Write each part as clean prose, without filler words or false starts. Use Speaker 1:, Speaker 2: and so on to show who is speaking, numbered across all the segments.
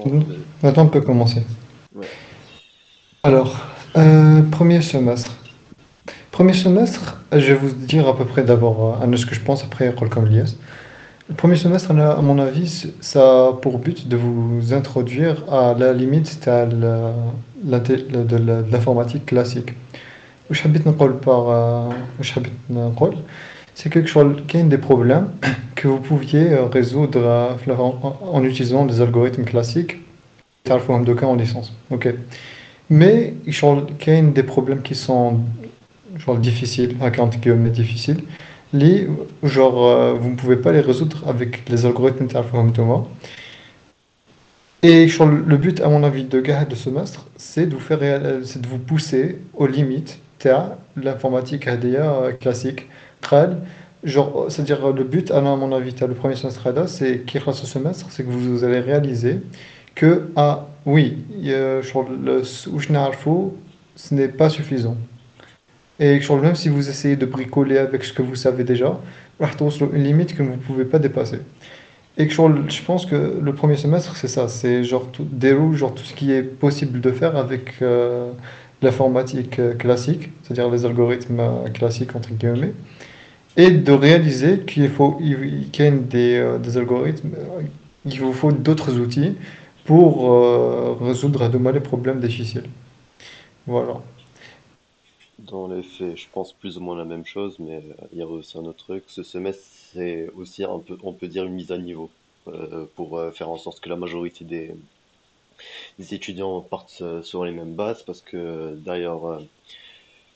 Speaker 1: Bon,
Speaker 2: Maintenant, on peut commencer.
Speaker 1: ouais.
Speaker 2: Alors, premier semestre. Premier semestre, je vais vous dire à peu près d'abord ce que je pense, après comme l'IS. Le premier semestre, à mon avis, ça a pour but de vous introduire à la limite de l'informatique classique. واش حبيت نقول par واش حبيت نقول c'est quelque chose qui est des problèmes que vous pouviez résoudre en utilisant des algorithmes classiques تعرفوهم دوكا en licence. OK. Mais il y a des problèmes qui sont genre difficiles, entre guillemets difficiles, les, genre vous ne pouvez pas les résoudre avec les algorithmes Terraform Thomas. Et genre, le but, à mon avis, de ce semestre, c'est de vous c'est de vous pousser aux limites de l'informatique HDA classique. Qal, genre, c'est-à-dire le but, à mon avis, le premier semestre là, c'est qui ce semestre, c'est que vous allez réaliser que ah oui, genre, ce n'est pas suffisant. Et genre, même si vous essayez de bricoler avec ce que vous savez déjà, راح توصلوا une limite que vous ne pouvez pas dépasser. Et que genre, je pense que le premier semestre, c'est ça, c'est genre déroule genre tout ce qui est possible de faire avec l'informatique classique, c'est-à-dire les algorithmes classiques entre guillemets, et de réaliser qu'il y a des algorithmes, il vous faut d'autres outils pour résoudre demain les problèmes difficiles. Voilà.
Speaker 1: Dans les faits, je pense plus ou moins la même chose, mais il y a aussi un autre truc. Ce semestre, c'est aussi un peu, on peut dire, une mise à niveau pour faire en sorte que la majorité des étudiants partent sur les mêmes bases, parce que d'ailleurs,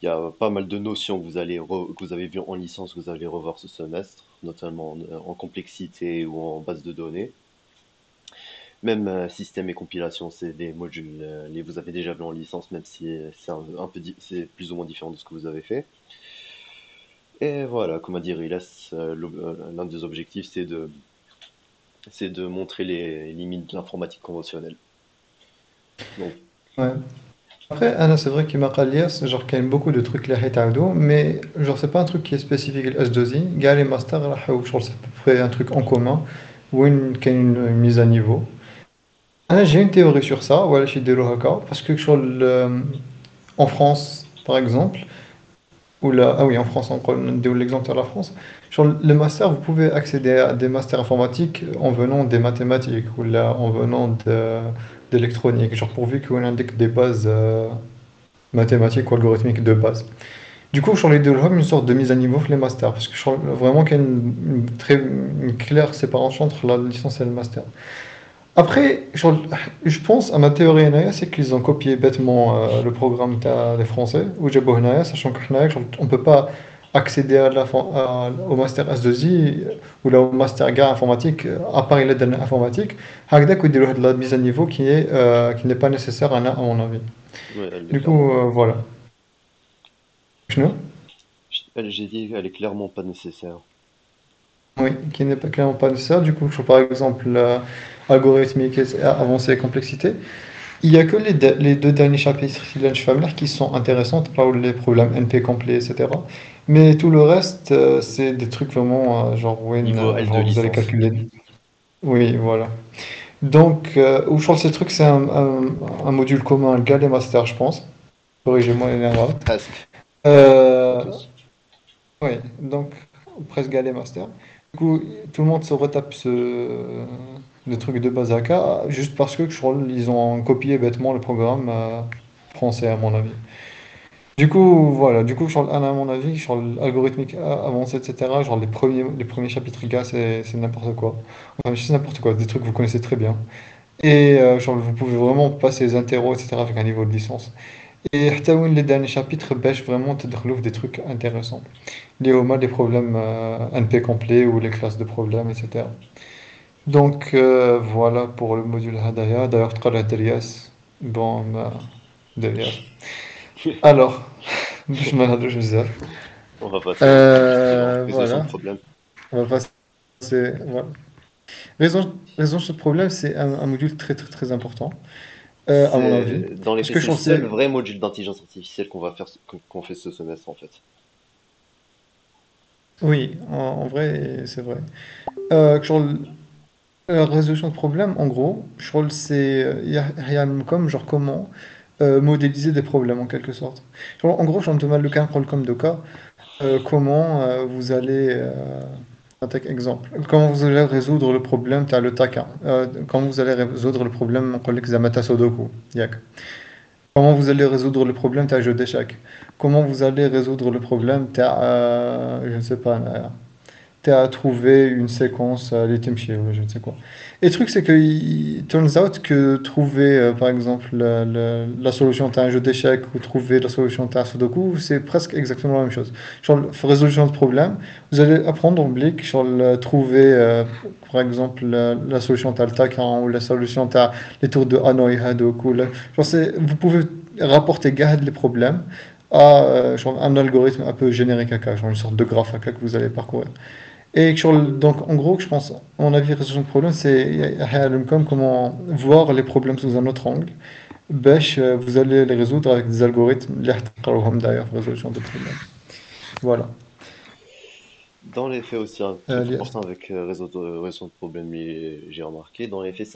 Speaker 1: il y a pas mal de notions que que vous avez vues en licence, que vous allez revoir ce semestre, notamment en complexité ou en base de données. Même système et compilation, c'est des modules, les vous avez déjà vu en licence, même si c'est un peu, c'est plus ou moins différent de ce que vous avez fait. Et voilà, comment dire, il laisse l'un des objectifs, c'est de montrer les limites de l'informatique conventionnelle. Donc,
Speaker 2: Ouais. Après, Anna, c'est vrai qu'il m'a c'est genre qu'il y a beaucoup de trucs اللي حيتعاودوا, mais genre c'est pas un truc qui est spécifique à S2I. Gars, les masters, genre c'est à peu près un truc en commun, ou qu'il y a une mise à niveau. Anna, j'ai une théorie sur ça, voilà, je suis haka, parce que genre, en France, par exemple, ou là, ah oui, en France, on donne l'exemple de la France, genre le master, vous pouvez accéder à des masters informatiques en venant des mathématiques, ou là, en venant d'électronique, genre pourvu qu'on indique des bases mathématiques ou algorithmiques de base. Du coup, sur les deux développe une sorte de mise à niveau pour les masters, parce que je trouve vraiment qu'il y a une claire séparation entre la licence et le master. Après, je pense à ma théorie, c'est qu'ils ont copié bêtement le programme des Français, ou Jabo Henaya, sachant que on ne peut pas accéder au master S2I ou là, au master gars informatique, à part l'aide informatique, avec de la mise à niveau qui n'est pas nécessaire à mon avis.
Speaker 1: ouais, elle est
Speaker 2: Du
Speaker 1: clairement
Speaker 2: coup,
Speaker 1: pas.
Speaker 2: voilà.
Speaker 1: J'ai dit qu'elle est clairement pas nécessaire.
Speaker 2: Oui, qui n'est pas clairement pas nécessaire. Du coup, par exemple, algorithmique et avancée et complexité, il n'y a que les deux derniers chapitres qui sont intéressants, là où les problèmes NP complets, etc. Mais tout le reste, c'est des trucs vraiment, genre, oui,
Speaker 1: Niveau L2
Speaker 2: genre, vous allez
Speaker 1: licence.
Speaker 2: calculer. Oui, voilà. Donc, ou je pense que ces trucs, c'est un module commun, le Gall et Master, je pense. Corrigez-moi, les nerfs.
Speaker 1: Presque. Pas
Speaker 2: Euh,
Speaker 1: tous.
Speaker 2: oui, donc, presque Gall et Master. Du coup, tout le monde se retape le truc de Bazaka juste parce que je crois ils ont copié bêtement le programme français, à mon avis. Du coup, voilà, du coup, à mon avis, sur l'algorithmique avancé, etc., genre les premiers chapitres, gars, c'est n'importe quoi. Enfin, c'est n'importe quoi, des trucs que vous connaissez très bien. Et genre, vous pouvez vraiment passer les interros, etc., avec un niveau de licence. Et حتى وين les derniers chapitres bêchent vraiment تدخلوا des trucs intéressants. Liés au mal des problèmes NP complets ou les classes de problèmes, etc. Donc voilà pour le module Hadaya. D'ailleurs, تقرا Derias. Bon, Derias. Alors, باش ما نهضروش بزاف.
Speaker 1: On va passer aux résolution de
Speaker 2: Voilà,
Speaker 1: problème.
Speaker 2: on va passer. Voilà. Raison sur le problème, c'est un module très très très important, à mon avis.
Speaker 1: C'est, dans les
Speaker 2: Parce
Speaker 1: faits,
Speaker 2: que
Speaker 1: c'est
Speaker 2: je
Speaker 1: le seul
Speaker 2: sais,
Speaker 1: vrai module d'intelligence artificielle qu'on va faire, qu'on fait ce semestre, en fait.
Speaker 2: oui, en vrai, c'est vrai. Genre, Résolution de problème, en gros, je crois que c'est comme genre comment modéliser des problèmes en quelque sorte. Genre, en gros, je me demande le cas, un comme de cas, comment vous allez attaque exemple. Comment vous allez résoudre le problème, tu as le taquin. Comment vous allez résoudre le problème, on collègue Zamata Sodoku. Yak. Comment vous allez résoudre le problème, tu as jeu d'échecs. Comment vous allez résoudre le problème, tu as, je ne sais pas, t'as trouvé une séquence à l'ITMC ou je ne sais quoi. Et le truc, c'est que il turns out que trouver, par exemple, la solution à un jeu d'échecs ou trouver la solution à un sudoku, c'est presque exactement la même chose. Genre, résolution de problème, vous allez apprendre en blic, genre, trouver, par exemple, la solution à le taquin ou la solution à les tours de Hanoi, Hadoku. Genre, vous pouvez rapporter garde les problèmes à genre, un algorithme un peu générique à cas, genre une sorte de graphe à cas que vous allez parcourir. Et donc, en gros, je pense, à mon avis, résolution de problème, c'est comme comment voir les problèmes sous un autre angle. Vous allez les résoudre avec des algorithmes, اللي حتقراوهم d'ailleurs, résolution de problème. Voilà.
Speaker 1: Dans les faits aussi, un truc
Speaker 2: Elias.
Speaker 1: important avec résolution de problème, j'ai remarqué, dans les faits,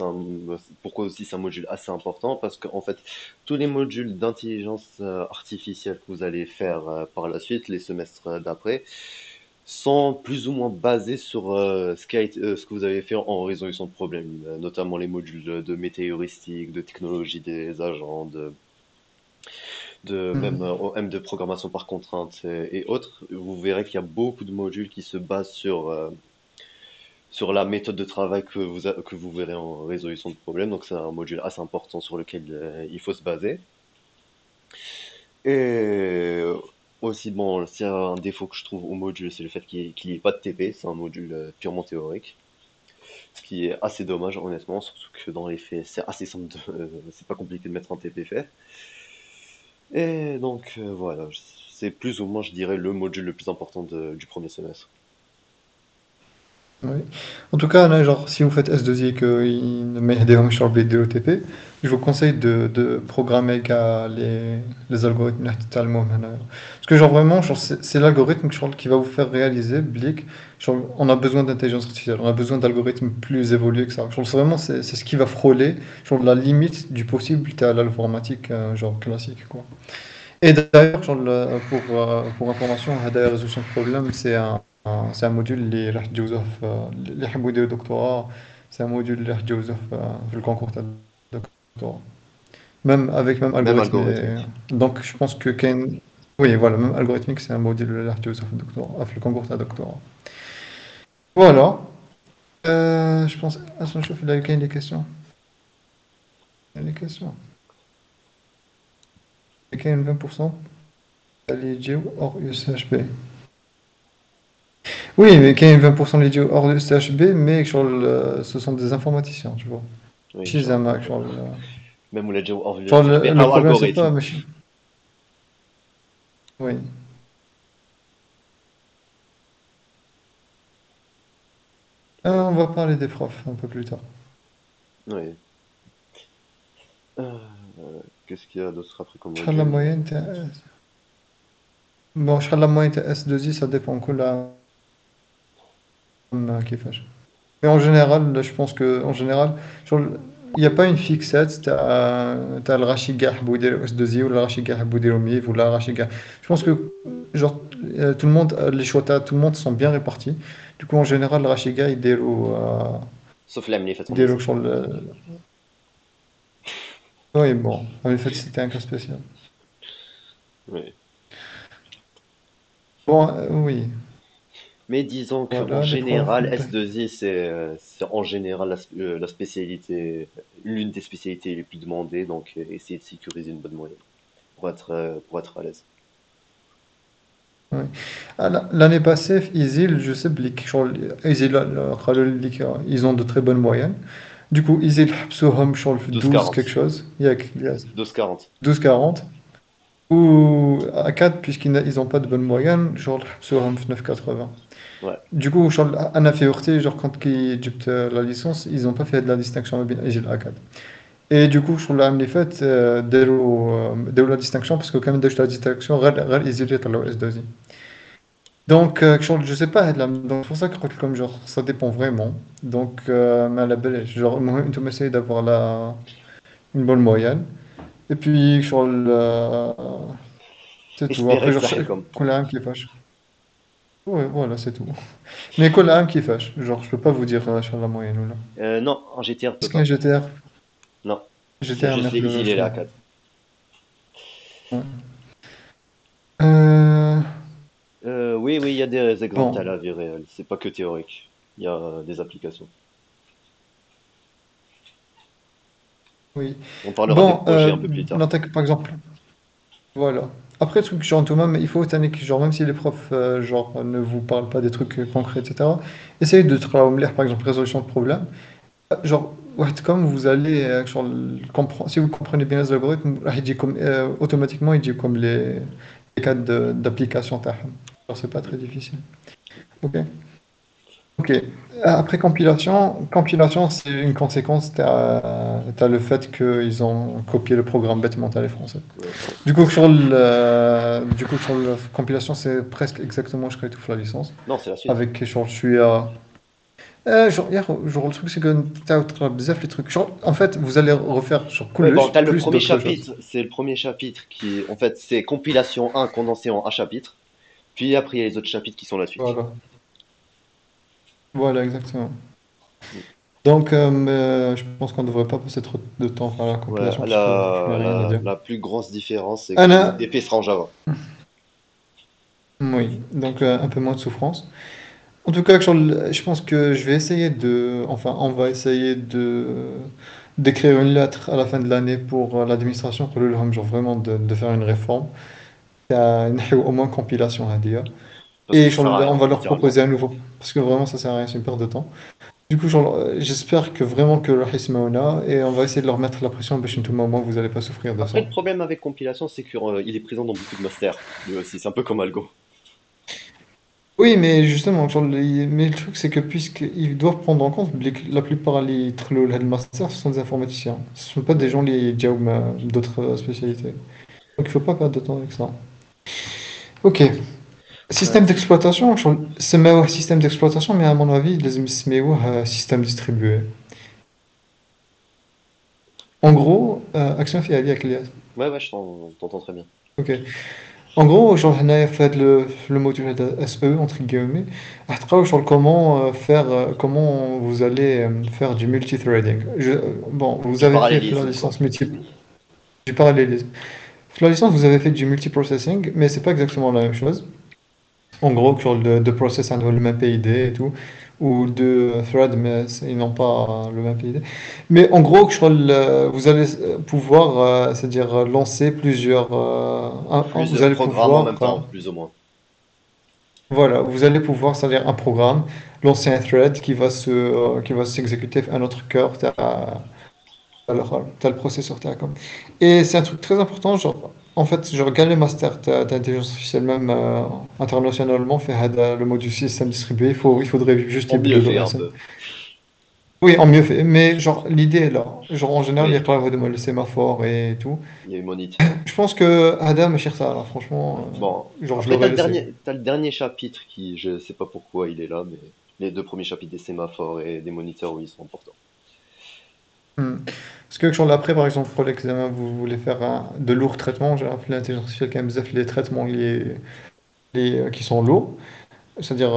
Speaker 1: pourquoi aussi c'est un module assez important, parce qu'en fait, tous les modules d'intelligence artificielle que vous allez faire par la suite, les semestres d'après, sont plus ou moins basés sur ce que vous avez fait en résolution de problème, notamment les modules de météoristique, de technologie des agents, de même
Speaker 2: Mhm.
Speaker 1: OM de programmation par contrainte et autres. Vous verrez qu'il y a beaucoup de modules qui se basent sur la méthode de travail que vous verrez en résolution de problème. Donc c'est un module assez important sur lequel il faut se baser. Et aussi, bon, s'il y a un défaut que je trouve au module, c'est le fait qu'il n'y ait pas de TP. C'est un module purement théorique. Ce qui est assez dommage, honnêtement, surtout que dans les faits, c'est assez simple c'est pas compliqué de mettre un TP fait. Et donc, voilà, c'est plus ou moins, je dirais, le module le plus important du premier semestre.
Speaker 2: Oui. En tout cas, là, genre, si vous faites S2I et qu'il ne met des sur le BDOTP, je vous conseille de programmer les algorithmes totalement. Parce que, genre, vraiment, genre, c'est l'algorithme genre, qui va vous faire réaliser, Blick, genre, on a besoin d'intelligence artificielle, on a besoin d'algorithmes plus évolués que ça. Genre, vraiment, c'est ce qui va frôler genre, la limite du possible à l'informatique genre, classique, quoi. Et d'ailleurs, genre, pour information, la résolution de problème, c'est un module اللي راح تجوزه اللي يحبوا يديروا دكتوراه. C'est un module اللي راح تجوزه في الكونكور تاع الدكتوراه. Même avec même
Speaker 1: Même
Speaker 2: algorithme.
Speaker 1: algorithmique.
Speaker 2: Donc, je pense que oui, voilà, même algorithmique, c'est un module اللي راح تجوزه في الدكتوراه في الكونكور تاع الدكتوراه. Voilà. Je pense. Attends, je fais là, les questions. Il y a les questions. Il y a 20% اللي يجيو hors USHB. Oui, mais quand il y a 20% de l'études hors de STHB, mais genre, ce sont des informaticiens, tu vois.
Speaker 1: Oui,
Speaker 2: Chez
Speaker 1: genre,
Speaker 2: un Mac, genre,
Speaker 1: même où l'a déjà hors
Speaker 2: genre,
Speaker 1: CHB,
Speaker 2: le problème, c'est
Speaker 1: algorithme.
Speaker 2: pas. Oui. On va parler des profs un peu plus tard.
Speaker 1: Oui. Qu'est-ce qu'il y a d'autre après comme
Speaker 2: Je la
Speaker 1: module?
Speaker 2: moyenne, bon, je la moyenne S2I, ça dépend que la qui fait. Mais en général, je pense que en général, genre, il n'y a pas une fixette. T'as le Rashiga Boudir S2I ou le Rashiga Boudir Miv ou la Rashiga. Je pense que genre, tout le monde, les choix, tout le monde sont bien répartis. Du coup, en général, le Rashiga,
Speaker 1: Sauf l'AMLI fait
Speaker 2: il
Speaker 1: en
Speaker 2: déroule
Speaker 1: lycée.
Speaker 2: sur le. Oui, bon, en fait, c'était un cas spécial.
Speaker 1: Oui.
Speaker 2: Bon, oui,
Speaker 1: Mais disons qu'en
Speaker 2: voilà, les profs.
Speaker 1: général, S2I, c'est en général la spécialité, l'une des spécialités les plus demandées, donc essayer de sécuriser une bonne moyenne pour être à l'aise.
Speaker 2: Oui. Ah, l'année passée, ISIL, je sais, genre, ISIL, ils ont de très bonnes moyennes. Du coup, ISIL, حبسوهم شغل في 12 quelque
Speaker 1: 12-40.
Speaker 2: chose, ياك, yes.
Speaker 1: 12-40.
Speaker 2: 12-40. Ou à 4, puisqu'ils n'ont pas de bonne moyenne, genre, حبسوهم في 9,80.
Speaker 1: Ouais.
Speaker 2: Du coup, genre, أنا في وقتي, genre, quand جبت la licence, ils n'ont pas fait de la distinction ما بين ISIL A4. Et du coup, sur l'année faite, داروا la distinction, parce que quand même, داروا la distinction, غير ISIL يطلعوا S2I. Donc je sais pas donc c'est pour ça que comme genre ça dépend vraiment. Donc mais à la belle genre المهم انتم essayez d'avoir une bonne moyenne et puis c'est tout.
Speaker 1: Espérer
Speaker 2: Après
Speaker 1: que
Speaker 2: genre
Speaker 1: ça comme.
Speaker 2: كل عام كيفاش. Ouais, voilà, c'est tout. Mais كل عام كيفاش. Genre je peux pas vous dire sur la moyenne ou là.
Speaker 1: Non, en GTR, on peut
Speaker 2: Parce qu'un
Speaker 1: pas.
Speaker 2: GTR,
Speaker 1: Non, c'est
Speaker 2: GTR
Speaker 1: juste les
Speaker 2: merde
Speaker 1: Easy,
Speaker 2: le
Speaker 1: les
Speaker 2: choix.
Speaker 1: A4.
Speaker 2: Ouais. Euh,
Speaker 1: Oui, oui, il y a des exemples à
Speaker 2: bon,
Speaker 1: la vie réelle. C'est pas que théorique. Il y a des applications.
Speaker 2: oui.
Speaker 1: On parlera des
Speaker 2: Bon,
Speaker 1: projets un peu plus tard.
Speaker 2: l'attaque par exemple. Voilà. Après, le truc genre Thomas, mais il faut que genre même si les profs genre ne vous parlent pas des trucs concrets, etc. Essayez de travailler par exemple résolution de problème. Genre ouais, comme vous allez genre, si vous comprenez bien les algorithmes, راح يجيكم, automatiquement il dit comme les cas d'application تاعهم. Genre c'est pas très difficile. Ok. Ok. Après compilation, c'est une conséquence. T'as le fait qu'ils ont copié le programme bêtement, t'as les Français.
Speaker 1: Ouais.
Speaker 2: Du coup, sur la compilation, c'est presque exactement je tout la licence.
Speaker 1: Non, c'est la suite.
Speaker 2: Avec, genre, je suis à. Genre, le truc, c'est que t'as bzaf les trucs. Genre, en fait, vous allez refaire sur
Speaker 1: Ouais, bon,
Speaker 2: Kulus
Speaker 1: t'as le
Speaker 2: plus
Speaker 1: premier
Speaker 2: d'autres choses.
Speaker 1: chapitre. C'est le premier chapitre qui, en fait, c'est compilation 1 condensé en un chapitre. Puis après, il y a les autres chapitres qui sont la suite.
Speaker 2: Voilà. Voilà, exactement.
Speaker 1: Mm.
Speaker 2: Donc, je pense qu'on ne devrait pas passer trop de temps à la
Speaker 1: Ouais,
Speaker 2: compilation parce que je n'ai
Speaker 1: la,
Speaker 2: rien à
Speaker 1: la,
Speaker 2: dire.
Speaker 1: la plus grosse différence, c'est que le
Speaker 2: Anna,
Speaker 1: TP sera en Java.
Speaker 2: oui, donc un peu moins de souffrance. En tout cas, je pense que je vais essayer enfin, on va essayer d'écrire une lettre à la fin de l'année pour l'administration pour le genre vraiment de faire une réforme. Au moins compilation هذه.
Speaker 1: Parce que
Speaker 2: Et
Speaker 1: ça sert à
Speaker 2: on
Speaker 1: rien,
Speaker 2: va leur
Speaker 1: littéralement.
Speaker 2: proposer un nouveau parce que vraiment ça sert à rien, c'est une perte de temps. Du coup, j'espère que vraiment que راح يسمعونا et on va essayer de leur mettre la pression باش نتوما au moins vous allez pas souffrir de
Speaker 1: Après,
Speaker 2: ça.
Speaker 1: le problème avec compilation, c'est qu'il est présent dans beaucoup de masters. Lui aussi, c'est un peu comme Algo.
Speaker 2: Oui, mais justement, mais le truc, c'est que puisqu'ils doivent prendre en compte que la plupart des le master, ce sont des informaticiens. Ce ne sont pas des
Speaker 1: Ouais.
Speaker 2: gens qui ont d'autres spécialités. Donc, il ne faut pas perdre de temps avec ça. Ok.
Speaker 1: Ouais.
Speaker 2: Système d'exploitation, c'est un système d'exploitation, mais à mon avis, les un système distribué. En gros, action fait avec les.
Speaker 1: Ouais, ouais, t'entends très bien.
Speaker 2: Ok. En gros, on a fait le module de SE, entre guillemets, à travers comment vous allez faire du multithreading. Bon, vous
Speaker 1: Du
Speaker 2: avez fait la
Speaker 1: parallélisme, quoi.
Speaker 2: licence du parallélisme. La licence, vous avez fait du multiprocessing, mais c'est pas exactement la même chose. En gros, sur de process ont le même PID et tout, ou de thread, mais ils n'ont pas le même PID. Mais en gros, vous allez pouvoir, c'est-à-dire lancer vous
Speaker 1: Plusieurs
Speaker 2: allez
Speaker 1: programmes en
Speaker 2: pouvoir
Speaker 1: même temps, plus ou moins.
Speaker 2: voilà, vous allez pouvoir, c'est-à-dire un programme, lancer un thread qui va s'exécuter à notre cœur, t'as le processeur Telecom. Et c'est un truc très important, genre, en fait, genre, gagner le master d'intelligence artificielle, même internationalement, fait le module système distribué, il faudrait juste
Speaker 1: En mieux
Speaker 2: يبدلوا
Speaker 1: fait
Speaker 2: le
Speaker 1: un
Speaker 2: SN.
Speaker 1: peu.
Speaker 2: Oui, en mieux fait, mais genre, l'idée est là. Genre, en général, il y a
Speaker 1: Oui,
Speaker 2: pas de le sémaphore et tout.
Speaker 1: il y a eu Monitor.
Speaker 2: Je pense que Adam cher ça, là, franchement,
Speaker 1: Bon,
Speaker 2: genre, je
Speaker 1: après, t'as
Speaker 2: l'aurais
Speaker 1: le
Speaker 2: laissé.
Speaker 1: dernier, t'as le dernier chapitre qui, je sais pas pourquoi il est là, mais les deux premiers chapitres des sémaphores et des moniteurs, oui, ils sont importants.
Speaker 2: Hmm. Parce que genre, après, par exemple, pour l'examen, vous voulez faire de lourds traitements, j'ai appelé l'intelligence artificielle quand même bzaf les traitements qui sont lourds, c'est-à-dire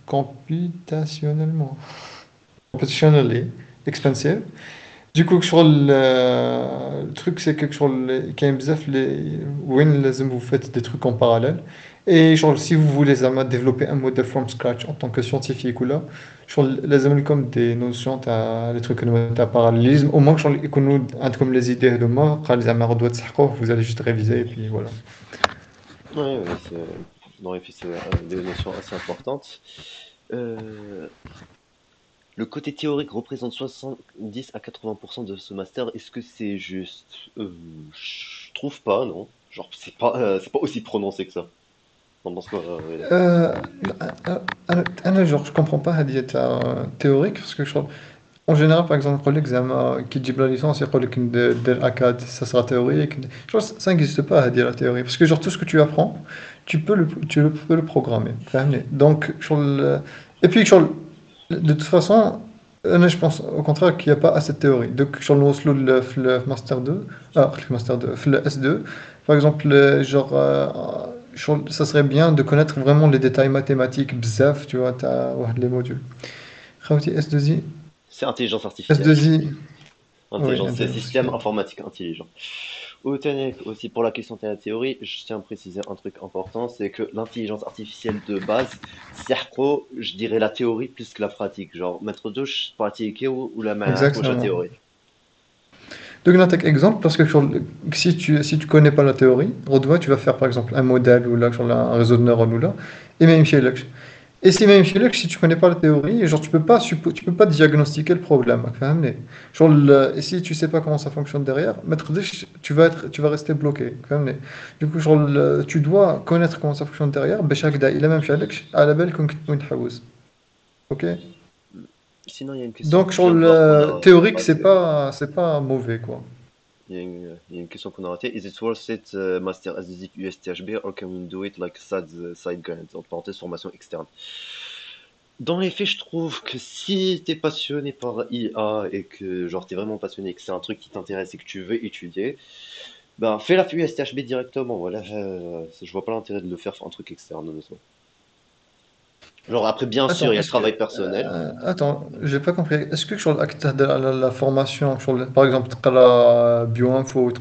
Speaker 2: computationnellement, computationally expensive. Du coup, le truc, c'est que quand même bzaf, when lazem vous faites des trucs en parallèle. Et genre, si vous voulez zama, développer un modèle from scratch en tant que scientifique ou là, genre, lazem comme des notions, les trucs comme parallélisme, au moins que genre, يكونوا عندكم les idées de moi, قال زعما غدوة تسحقوه, vous allez juste réviser et puis voilà.
Speaker 1: Ouais, ouais, dans les faits, c'est des notions assez importantes. Euh, le côté théorique représente 70 à 80% de ce master. Est-ce que c'est juste? Je trouve pas, non. Genre, c'est pas aussi prononcé que ça. T'en penses quoi, Reda?
Speaker 2: Euh, genre, je comprends pas la diète théorique parce que je crois. en général, par exemple, le l'examen qui dit la licence, il y a le ACAD, ça sera théorique. Genre, ça n'existe pas à dire la théorie. Parce que genre, tout ce que tu apprends, peux le programmer. فاهمني. Donc, et puis, de toute façon, je pense au contraire qu'il n'y a pas assez de théorie. Donc, sur le Master 2, le Master 2, le S2, par exemple, ça serait bien de connaître vraiment les détails mathématiques, bzaf, tu vois, t'as ouais, les modules. Khawti S2I,
Speaker 1: C'est intelligence artificielle.
Speaker 2: S2I, oui,
Speaker 1: Intelligence, c'est
Speaker 2: intelligence
Speaker 1: système
Speaker 2: artificielle.
Speaker 1: informatique intelligent. Aussi pour la question de la théorie, je tiens à préciser un truc important, c'est que l'intelligence artificielle de base, c'est pro, je dirais la théorie plus que la pratique. Genre, mettre douche, pratiquer ou la la
Speaker 2: Exactement.
Speaker 1: théorie.
Speaker 2: Donc, un exemple, parce que si tu connais pas la théorie, Rodwa, tu vas faire par exemple un modèle ou là, un réseau de neurones ou là, et même chez et si même si tu connais pas la théorie, genre tu peux pas diagnostiquer le problème. فاهمني. Et si tu sais pas comment ça fonctionne derrière, tu vas rester bloqué. فاهمني. Du coup, tu dois connaître comment ça fonctionne derrière. باش هكذا إلا ما مشالكش على بالك ممكن تكون تحوس. Ok?
Speaker 1: Sinon, il y a une question
Speaker 2: Donc,
Speaker 1: que je viens de voir qu'on a
Speaker 2: théorique,
Speaker 1: ratée.
Speaker 2: c'est pas mauvais, quoi.
Speaker 1: Il y a une question qu'on a ratée. Is it worth it, Master SDZ USTHB, or can we do it like side grant, en parenthèse formation externe? Dans les faits, je trouve que si t'es passionné par IA et que genre t'es vraiment passionné et que c'est un truc qui t'intéresse et que tu veux étudier, ben fais la USTHB directement. Voilà, je vois pas l'intérêt de le faire un truc externe, honnêtement. Genre après, bien sûr,
Speaker 2: Attends,
Speaker 1: il y a le travail personnel.
Speaker 2: attends, j'ai pas compris. Est-ce que sur l'acte de la formation, par exemple, تقرا bioinfo,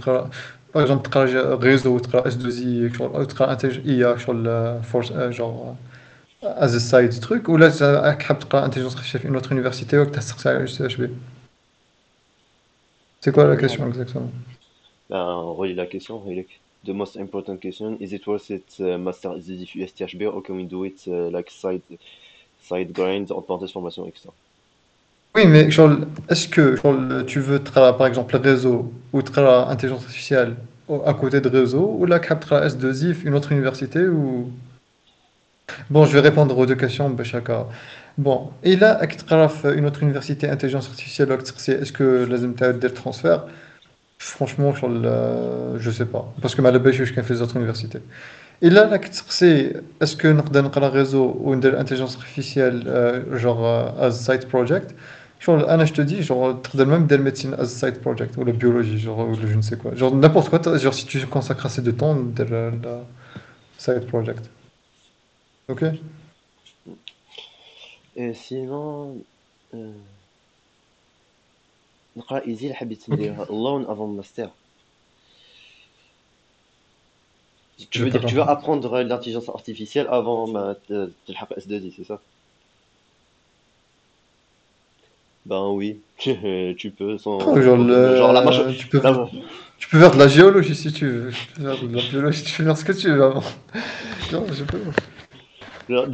Speaker 2: par exemple, تقرا réseau, تقرا S2I, تقرا IA, genre, as a side truc, ou là, راك حاب تقرا intelligence artificielle في une autre université, ou que t'as sorti à UCHB? C'est quoi la
Speaker 1: Non.
Speaker 2: question exactement?
Speaker 1: Ben, relis la question, Rilek. The most important question, is it worth it, Master SDZ USTHB, or can we do it like side grind, en parenthèse formation externe?
Speaker 2: Oui, mais est-ce que tu veux travailler par exemple le réseau ou travailler intelligence artificielle à côté de réseau ou là tu travailler S2I, une autre université ou... Bon, je vais répondre aux deux questions de chacun. Bon, et là, tu travailles une autre université intelligence artificielle, est-ce que لازم تعمل le transfert? Franchement, je sais pas. Parce que ma je suis fait les autres universités. Et là, est-ce que nous avons un réseau ou une intelligence artificielle, genre, as side project? Genre, Anna, je te dis, genre, tu même de la médecine as side project, ou la biologie, genre, ou le je ne sais quoi. Genre, n'importe quoi, genre, si tu consacres assez de temps de la side project. Ok?
Speaker 1: Et sinon, euh, نقرا ايزي اللي حبيت
Speaker 2: Ok.
Speaker 1: نديرها alone avant le master. Tu
Speaker 2: J'ai
Speaker 1: veux
Speaker 2: pas
Speaker 1: dire, tu veux
Speaker 2: compris.
Speaker 1: apprendre l'intelligence artificielle avant تلحق S2I, c'est ça? Ben oui, tu peux
Speaker 2: Oh,
Speaker 1: sans problème. Genre la,
Speaker 2: tu peux faire de la géologie si tu veux. Tu peux faire de la biologie, tu peux faire ce que tu veux avant. Non, je peux.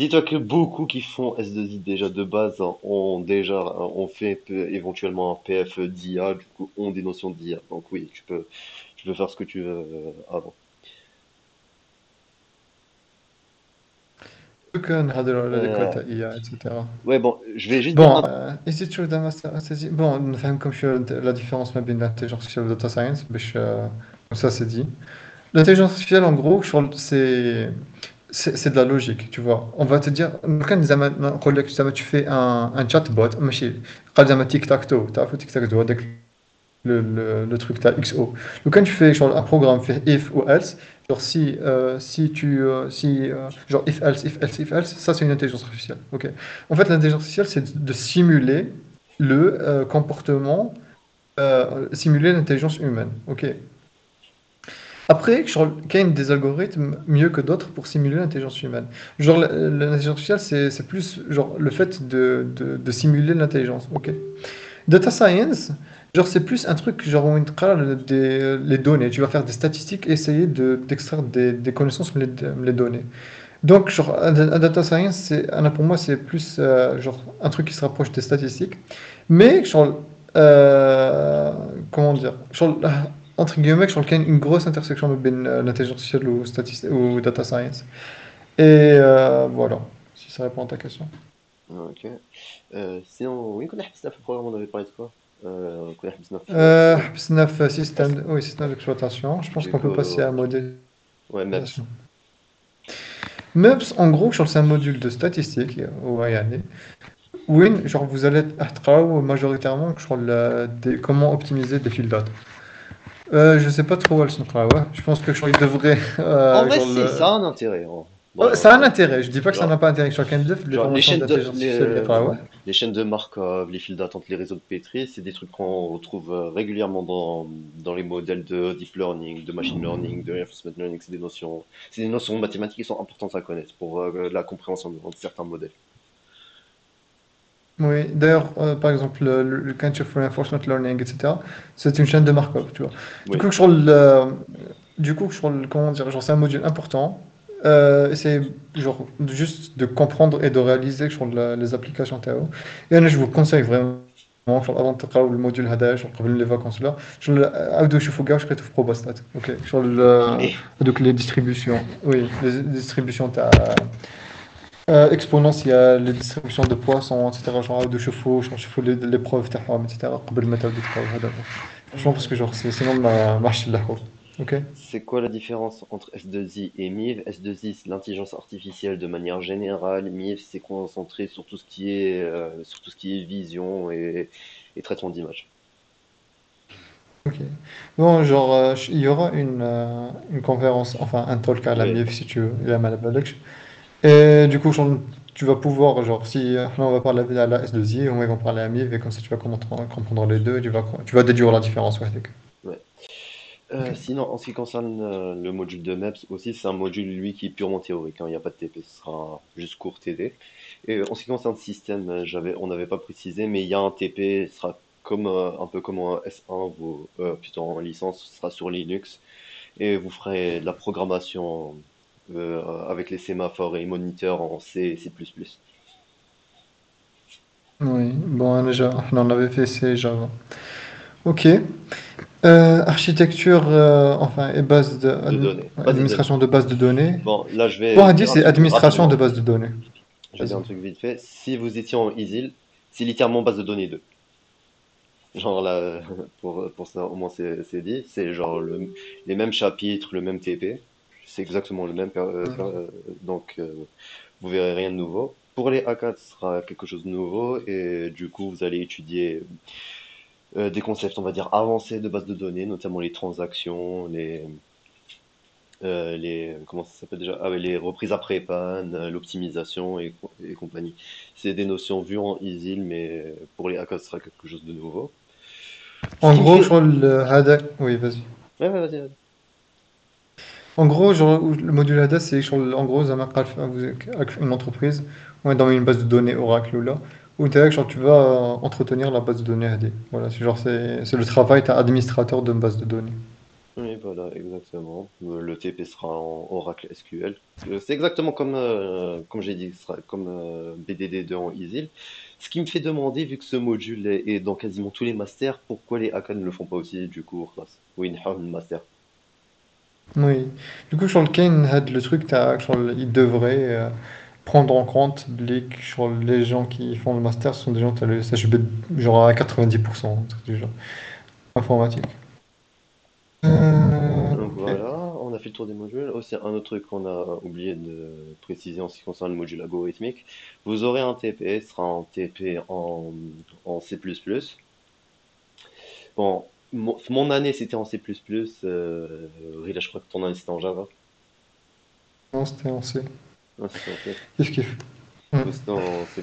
Speaker 1: dis-toi que beaucoup qui font S2I déjà de base ont fait éventuellement un PF d'IA, du coup ont des notions d'IA. Donc oui, tu peux faire ce que tu veux avant.
Speaker 2: كان نهضروا على لي كوتا
Speaker 1: Euh,
Speaker 2: إي etc.
Speaker 1: ouais, bon, je vais juste dire
Speaker 2: Bon,
Speaker 1: un...
Speaker 2: إيزي تشوف دا ماستر أساسي بون نفهمكم شوية لا ديفيرونس ما بين l'intelligence artificielle et data science باش comme ça c'est dit. L'intelligence artificielle en gros c'est de la logique, tu vois. On va te dire كان زعما نقول لك زعما tu fais un chatbot ماشي قال زعما تيك تاك تو تعرفوا تيك تاك تو هذاك le truc t'as XO. Donc quand tu fais genre un programme fait if ou else, genre genre if else if else if else, ça c'est une intelligence artificielle. Ok. En fait l'intelligence artificielle c'est de simuler le comportement, simuler l'intelligence humaine. Ok. Après, genre, il y a des algorithmes mieux que d'autres pour simuler l'intelligence humaine. Genre, l'intelligence artificielle, c'est plus genre, le fait de simuler l'intelligence. Ok. Data science, genre c'est plus un truc genre où les données, tu vas faire des statistiques et essayer d'extraire des connaissances, me les donner. Donc genre un data science, pour moi c'est plus genre un truc qui se rapproche des statistiques, mais genre euh, comment dire, genre, entre guillemets, genre, il y a une grosse intersection entre l'intelligence artificielle ou data science. Et voilà, si ça répond à ta question.
Speaker 1: Ok. Sinon, oui, كنا حبسنا في البروغرام, on avait parlé de quoi? كنا حبسنا في
Speaker 2: حبسنا في
Speaker 1: S-
Speaker 2: système, oui, système d'exploitation. Je pense
Speaker 1: du
Speaker 2: qu'on peut passer à
Speaker 1: coup, ouais, MEPS.
Speaker 2: modélisation. MEPS, en gros, c'est un module de statistique, ouais, يعني. Oui, genre vous allez travailler majoritairement sur comment optimiser des fils data. Je sais pas trop où elles sont travaillées. Je pense que genre, ils devraient
Speaker 1: En vrai,
Speaker 2: genre
Speaker 1: si, ça a un intérêt, hein.
Speaker 2: Ça a un
Speaker 1: Bon,
Speaker 2: intérêt. Je dis pas que ça n'a
Speaker 1: genre,
Speaker 2: pas intérêt. Sur les
Speaker 1: genre,
Speaker 2: formations d'intelligence artificielle, il y a travaillé.
Speaker 1: les chaînes de Markov, les files d'attente, les réseaux de Petri, c'est des trucs qu'on retrouve régulièrement dans les modèles de deep learning, de machine learning, de reinforcement learning. C'est des notions mathématiques qui sont importantes à connaître pour la compréhension de certains modèles.
Speaker 2: Oui, d'ailleurs, par exemple, le Kind of Reinforcement Learning, etc., c'est une chaîne de Markov, tu vois. Du
Speaker 1: Oui,
Speaker 2: coup, comment dire, genre, c'est un module important. C'est genre juste de comprendre et de réaliser genre, les applications Théo. Et là, je vous conseille vraiment, genre, avant de travailler le module هذا, genre, قبل les vacances là, genre, عاودوا شوفوا كاع واش كتب في Probastat. Ok, genre,
Speaker 1: allez,
Speaker 2: donc les distributions, oui, les distributions exponentielle, les distributions de poissons, etc. Genre de chevaux, genre chevaux l'épreuve تاعهم, etc. قبل ما تبدا تقراو هذا. Franchement, parce que genre, sinon, ما عرفتش نلحقو. Ok?
Speaker 1: c'est quoi la différence entre S2I et MIV? S2I, c'est l'intelligence artificielle de manière générale. MIV, c'est concentré sur tout ce qui est vision et traitement d'image.
Speaker 2: Ok. Bon, genre, il y aura une conférence, enfin, un talk à la
Speaker 1: Oui,
Speaker 2: MIF si tu veux, il y a mal à Et du coup, genre, tu vas pouvoir, genre, si là, on va parler à la S2I, on va parler à la MIF, et comme ça, tu vas comprendre les deux, tu vas déduire la différence. Ouais,
Speaker 1: ouais.
Speaker 2: ok.
Speaker 1: Sinon, en ce qui concerne le module de MEPS aussi, c'est un module, lui, qui est purement théorique, hein. Il n'y a pas de TP, ce sera juste court TD. Et en ce qui concerne le système, on n'avait pas précisé, mais il y a un TP, ce sera comme, un peu comme un S1, plutôt en licence, ce sera sur Linux. Et vous ferez de la programmation avec les sémaphores et les moniteurs en C et C++.
Speaker 2: Oui, bon, déjà, on en avait fait, c'est Java. Ok. Architecture, enfin, et
Speaker 1: De données. Base de données.
Speaker 2: administration de base de données.
Speaker 1: Bon, là, je
Speaker 2: Bon,
Speaker 1: vais
Speaker 2: on dit
Speaker 1: dire un
Speaker 2: c'est
Speaker 1: truc
Speaker 2: administration de
Speaker 1: rapidement.
Speaker 2: base de données.
Speaker 1: Je vais dire
Speaker 2: Vas-y.
Speaker 1: un truc vite fait. Si vous étiez en EASL, c'est littéralement base de données 2. Genre là, pour ça, au moins c'est dit. C'est genre les mêmes chapitres, le même TP. C'est exactement le même. Donc, vous verrez rien de nouveau. Pour les A4, ce sera quelque chose de nouveau. Et du coup, vous allez étudier des concepts, on va dire, avancés de base de données, notamment les transactions, comment ça s'appelle déjà? Ah ouais, les reprises après panne, l'optimisation et compagnie. C'est des notions vues en EASL, mais pour les A4, ce sera quelque chose de nouveau. Ce
Speaker 2: En
Speaker 1: qui me
Speaker 2: gros, je
Speaker 1: fait...
Speaker 2: crois Oui, vas-y.
Speaker 1: Ouais, ouais, vas-y, vas-y.
Speaker 2: En gros, genre, le module ADA, c'est en gros, ça marque avec une entreprise, on est dans une base de données Oracle ou là, où genre, tu vas entretenir la base de données AD. Voilà, c'est le travail, tu administrateur d'une base de données.
Speaker 1: Oui, voilà, exactement. Le TP sera en Oracle SQL. C'est exactement comme j'ai dit, ce sera comme BDD2 en EASL. Ce qui me fait demander, vu que ce module est dans quasiment tous les masters, pourquoi les AK ne le font pas aussi du coup, خلاص. Oui, le master.
Speaker 2: Oui. Du coup, sur le Kane, le truc, il devrait prendre en compte sur les gens qui font le master, ce sont des gens qui ont le SHB genre à 90%, un truc du genre, informatique.
Speaker 1: Donc
Speaker 2: Ok.
Speaker 1: voilà, on a fait le tour des modules. Aussi, un autre truc qu'on a oublié de préciser en ce qui concerne le module algorithmique. Vous aurez un TP, ce sera un TP en C++. Bon, mon année c'était en C++, Rila, je crois que ton année c'était en Java.
Speaker 2: Non, c'était en C.
Speaker 1: Ouais, c'était en C.
Speaker 2: Kiff kiff.
Speaker 1: Vous c'était en C++.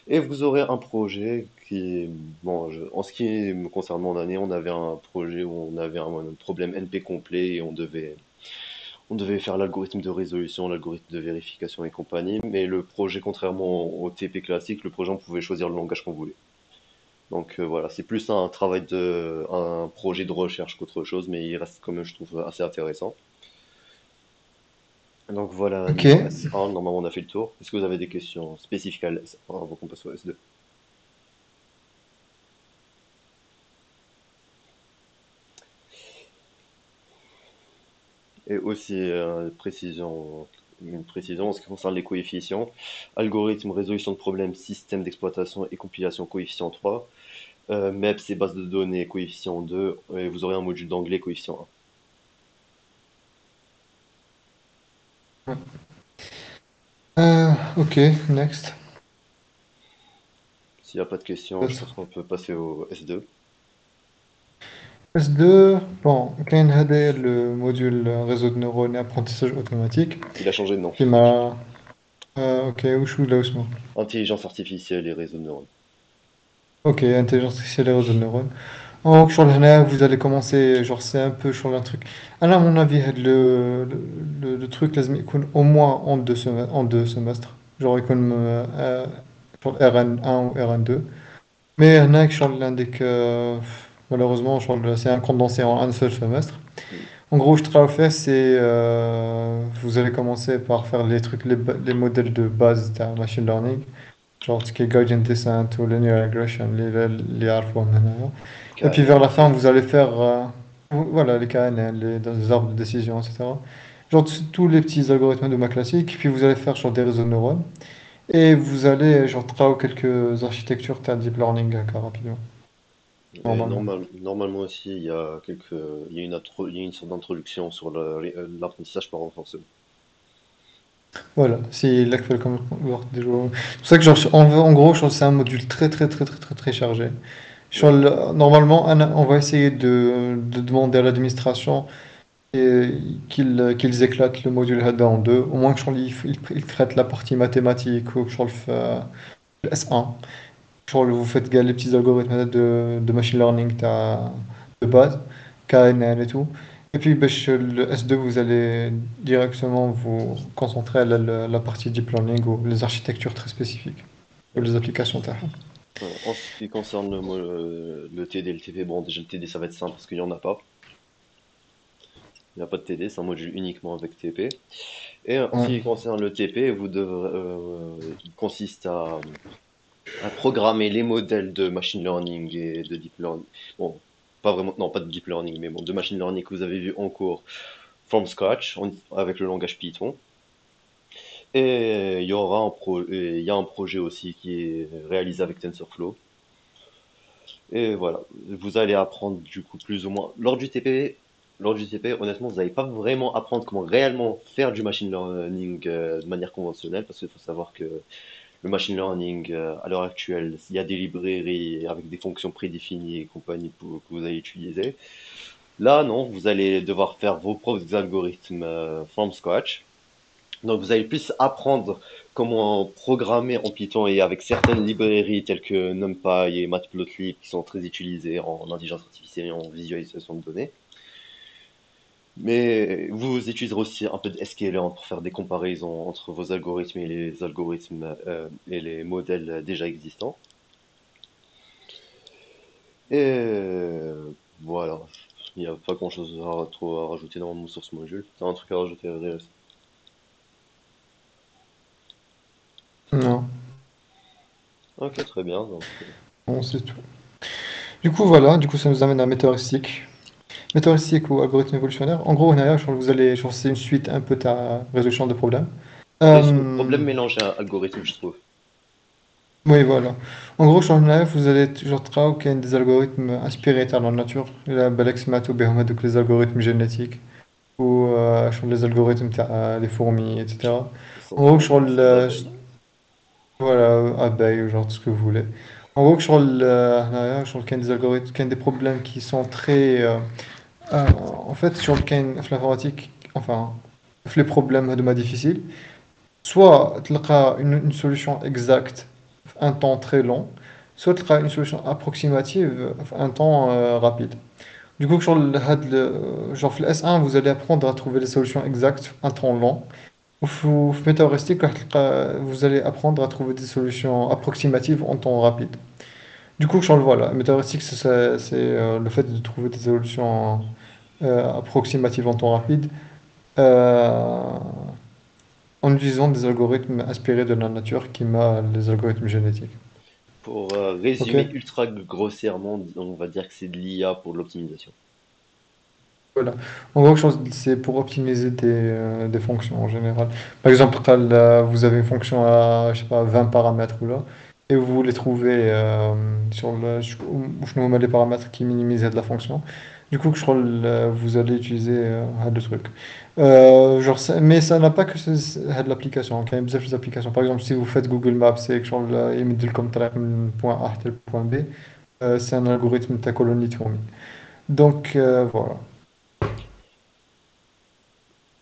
Speaker 1: Et vous aurez un projet qui, bon, en ce qui me concerne mon année, on avait un projet où on avait un problème NP complet et on devait faire l'algorithme de résolution, l'algorithme de vérification et compagnie. Mais le projet, contrairement au TP classique, le projet on pouvait choisir le langage qu'on voulait. Donc voilà, c'est plus un projet de recherche qu'autre chose, mais il reste quand même, je trouve, assez intéressant. Donc voilà,
Speaker 2: Ok.
Speaker 1: niveau S1, normalement on a fait le tour. Est-ce que vous avez des questions spécifiques à S1 avant qu'on passe au S2? Et aussi, précision, une précision en ce qui concerne les coefficients. Algorithme, résolution de problèmes, système d'exploitation et compilation coefficient 3. MEPS et base de données coefficient 2. Et vous aurez un module d'anglais coefficient 1.
Speaker 2: Ouais. Ok, next.
Speaker 1: S'il n'y a pas de questions, je pense qu'on peut passer au S2.
Speaker 2: S2, bon, كاين هذا le module réseau de neurones et apprentissage automatique
Speaker 1: Il a changé de nom.
Speaker 2: qui m'a ok وشو ولا اسمه
Speaker 1: Intelligence artificielle et réseau de neurones.
Speaker 2: ok intelligence artificielle et réseau de neurones donc sur le vous allez commencer genre c'est un peu sur un truc à mon avis le truc لازم يكون au moins en deux semestres genre يكون sur RN1 ou RN2 mais هناك شغل عندك malheureusement شغل c'est un condensé en un seul semestre.
Speaker 1: Hmm.
Speaker 2: En gros, je travaille faire, c'est vous allez commencer par faire les trucs, les modèles de base de machine learning, genre ce qui est gradient descent ou linear regression, les عارفوهم هنايا. Et puis vers
Speaker 1: KNN.
Speaker 2: la fin, vous allez faire voilà, les KNN, les arbres de décision, etc. Genre tous les petits algorithmes de ma classique. Puis vous allez faire genre des réseaux de neurones. Et vous allez genre travailler quelques architectures de deep learning rapidement,
Speaker 1: Et
Speaker 2: normalement.
Speaker 1: normalement aussi, il y a une sorte d'introduction sur l'apprentissage par renforcement.
Speaker 2: Voilà, c'est là qu'il faut le voir des jours. C'est pour ça que genre, en gros, je pense que c'est un module très chargé.
Speaker 1: Ouais.
Speaker 2: Normalement, on va essayer de demander à l'administration qu'ils éclatent le module HADA en deux, au moins que genre, ils traitent la partie mathématique ou que genre, le S1. Genre, vous faites les petits algorithmes de machine learning de base, KNN et tout. Et puis ben, le S2, vous allez directement vous concentrer à la partie deep learning ou les architectures très spécifiques ou
Speaker 1: Ouais.
Speaker 2: les applications terrain.
Speaker 1: En ce qui concerne le TD et le TP, bon, déjà le TD ça va être simple parce qu'il n'y en a pas. Il n'y a pas de TD, c'est un module uniquement avec TP. Et en ce
Speaker 2: Ouais.
Speaker 1: qui concerne le TP, il consiste à programmer les modèles de machine learning et de deep learning. Bon, pas vraiment, non, pas de deep learning, mais bon, de machine learning que vous avez vu en cours from scratch avec le langage Python. Et il y a un projet aussi qui est réalisé avec TensorFlow. Et voilà, vous allez apprendre du coup plus ou moins. Lors du TP, honnêtement, vous n'allez pas vraiment apprendre comment réellement faire du machine learning de manière conventionnelle, parce qu'il faut savoir que le machine learning, à l'heure actuelle, il y a des librairies avec des fonctions prédéfinies et compagnie que vous allez utiliser. Là, non, vous allez devoir faire vos propres algorithmes from scratch. Donc, vous allez plus apprendre comment programmer en Python et avec certaines librairies telles que NumPy et Matplotlib qui sont très utilisées en intelligence artificielle et en visualisation de données. Mais vous utiliserez aussi un peu de sklearn pour faire des comparaisons entre vos algorithmes et les algorithmes et les modèles déjà existants. Et voilà, il n'y a pas grand-chose trop à rajouter normalement sur ce module. T'as un truc à rajouter, Réal?
Speaker 2: Non,
Speaker 1: Ok, très bien. Donc,
Speaker 2: bon, c'est tout. Du coup, voilà, du coup, ça nous amène à météoristique. Météoristique ou algorithme évolutionnaire. En gros, je crois que c'est une suite un peu ta résolution de problèmes.
Speaker 1: résolution de
Speaker 2: Euh,
Speaker 1: problème mélangé à algorithme, je trouve.
Speaker 2: Oui, voilà. En gros, sur le vous allez toujours travailler des algorithmes inspirés par la nature. La بالك سمعتوا بهم هذوك les algorithmes génétiques ou sur les algorithmes les fourmis, etc. En gros, sur
Speaker 1: Centrales, les abeilles.
Speaker 2: voilà, abeilles ou genre tout ce que vous voulez. En gros, sur des algorithmes, qu'il y a des problèmes qui sont très euh, en fait, sur l'informatique, enfin, les problèmes de difficiles, soit tu as une solution exacte, un temps très long, soit tu as une solution approximative, un temps rapide. Du coup, genre, في S1, vous allez apprendre à trouver les solutions exactes, un temps long. Ou météoristique, vous allez apprendre à trouver des solutions approximatives en temps rapide. Du coup, genre, voilà, météoristique, le fait de trouver des solutions approximatives en temps rapide euh, en utilisant des algorithmes inspirés de la nature qui m'a les algorithmes génétiques.
Speaker 1: Pour
Speaker 2: Ok?
Speaker 1: résumer ultra grossièrement, on va dire que c'est de l'IA pour l'optimisation.
Speaker 2: Voilà. En gros, c'est pour optimiser des fonctions en général. Par exemple, vous avez une fonction à, je sais pas, 20 paramètres ou là, et vous voulez trouver sur je les paramètres qui minimisent de la fonction. Du coup, vous allez utiliser le truc. Mais ça n'a pas que de l'application. Il y a plusieurs applications. Par exemple, si vous faites Google Maps, c'est que il me dit comme point A tel point B, c'est un algorithme de ta colonie de fourmis. Donc, voilà.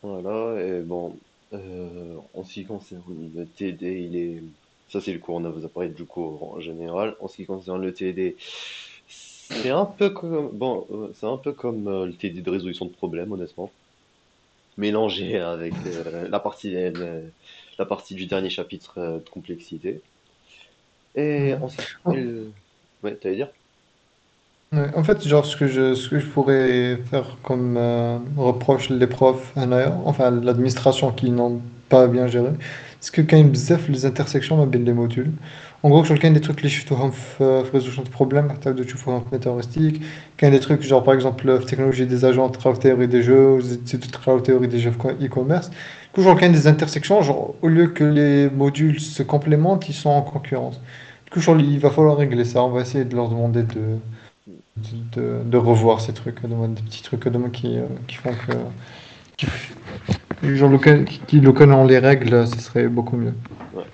Speaker 1: Voilà, et bon, en ce qui concerne le TD, ça c'est le cours, on a vous a parlé du cours en général. En ce qui concerne le TD, c'est un peu comme le TD de résolution de problèmes, honnêtement, mélangé avec la partie du dernier chapitre de complexité. Et
Speaker 2: Ouais.
Speaker 1: en ce qui, et ouais, t'allais dire?
Speaker 2: Ouais, en fait, genre, ce que je pourrais faire comme reproche les profs, enfin l'administration qui n'ont pas bien géré, c'est que quand ils bzaf les intersections ma بين les modules. En gros, كاين des trucs اللي شفتوهم في résolution de problème, تبدأ تشوفوهم في métaheuristique. كاين des trucs genre par exemple في technologie des agents تقراو théorie des jeux, ou تقراو théorie des jeux e-commerce. Du coup, genre, quand il y a des intersections, genre, au lieu que les modules se complémentent, ils sont en concurrence. Du coup, genre, il va falloir régler ça. On va essayer de leur demander de revoir ces trucs, des petits trucs qui font qui, qui le connaissent les règles, ce serait beaucoup mieux.
Speaker 1: Ouais.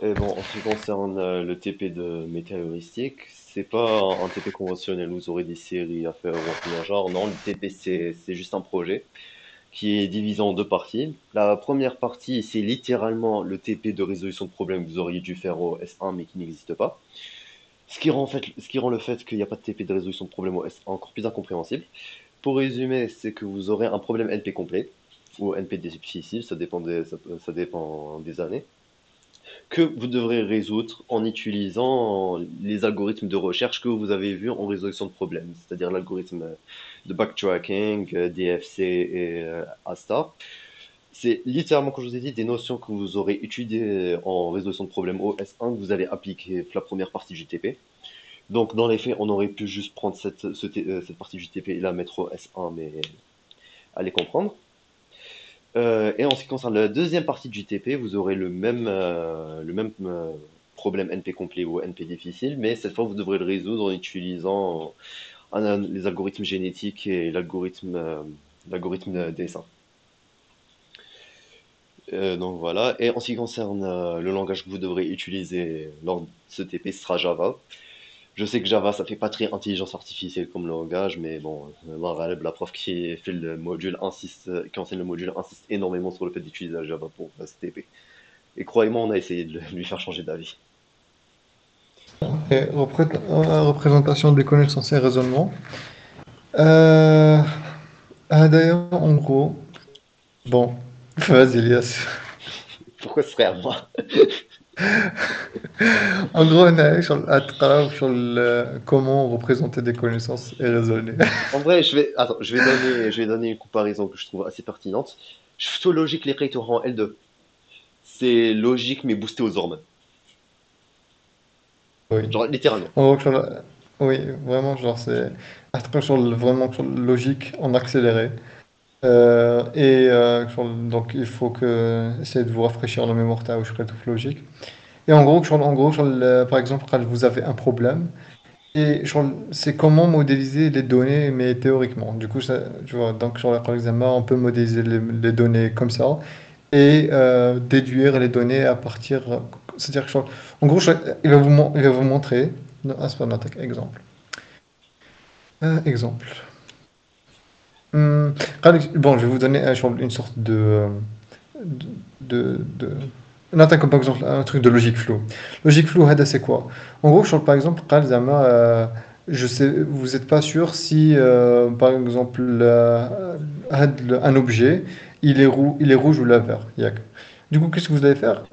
Speaker 1: Et bon, en ce qui concerne le TP de météoristique, c'est pas un TP conventionnel où vous aurez des séries à faire ou un truc dans le genre. Non, le TP c'est juste un projet qui est divisé en deux parties. La première partie, c'est littéralement le TP de résolution de problème que vous auriez dû faire au S1 mais qui n'existe pas. Ce qui rend le fait qu'il n'y a pas de TP de résolution de problème au S1 encore plus incompréhensible. Pour résumer, c'est que vous aurez un problème NP complet ou NP difficile, ça dépend des années que vous devrez résoudre en utilisant les algorithmes de recherche que vous avez vus en résolution de problèmes, c'est-à-dire l'algorithme de backtracking, DFC et ASTA. C'est littéralement, comme je vous ai dit, des notions que vous aurez étudiées en résolution de problèmes au S1 que vous allez appliquer la première partie du TP. Donc, dans les faits, on aurait pu juste prendre cette partie du TP et la mettre au S1, mais allez comprendre. Et en ce qui concerne la deuxième partie du TP, vous aurez le même problème NP complet ou NP difficile, mais cette fois vous devrez le résoudre en utilisant les algorithmes génétiques et l'algorithme dessin. Donc voilà. Et en ce qui concerne le langage que vous devrez utiliser lors de ce TP, ce sera Java. Je sais que Java, ça fait pas très intelligence artificielle comme langage, mais bon, la prof qui fait le module qui enseigne le module insiste énormément sur le fait d'utiliser Java pour STP. Et croyez-moi, on a essayé de lui faire changer d'avis.
Speaker 2: Et représentation des connaissances et raisonnement. Euh, D'ailleurs, en gros, bon, vas-y, Elias.
Speaker 1: Pourquoi ce serait à moi?
Speaker 2: En gros, on a sur comment représenter des connaissances et raisonner.
Speaker 1: En vrai, attends, je vais donner une comparaison que je trouve assez pertinente. Je logique les rate en L2. C'est logique mais boosté aux hormones.
Speaker 2: Oui.
Speaker 1: Genre littéralement.
Speaker 2: En gros, oui, vraiment, genre, c'est vraiment sur le logique en accéléré. Donc, il faut essayer de vous rafraîchir la mémoire تاع واش قريتو في logique. Et en gros, par exemple, quand vous avez un problème, et c'est comment modéliser les données, mais théoriquement. Du coup, tu vois, donc sur par exemple, on peut modéliser les données comme ça et déduire les données à partir. C'est-à-dire que, en gros, il va vous montrer. Non, c'est pas un attaque, exemple. Exemple. Bon, je vais vous donner une sorte de... On attaque comme par exemple un truc de logique flow. Logique flow, Hada, c'est quoi? En gros, par exemple, je sais, vous n'êtes pas sûr si, par exemple, un objet, il est rouge ou la vert. Du coup, qu'est-ce que vous allez faire?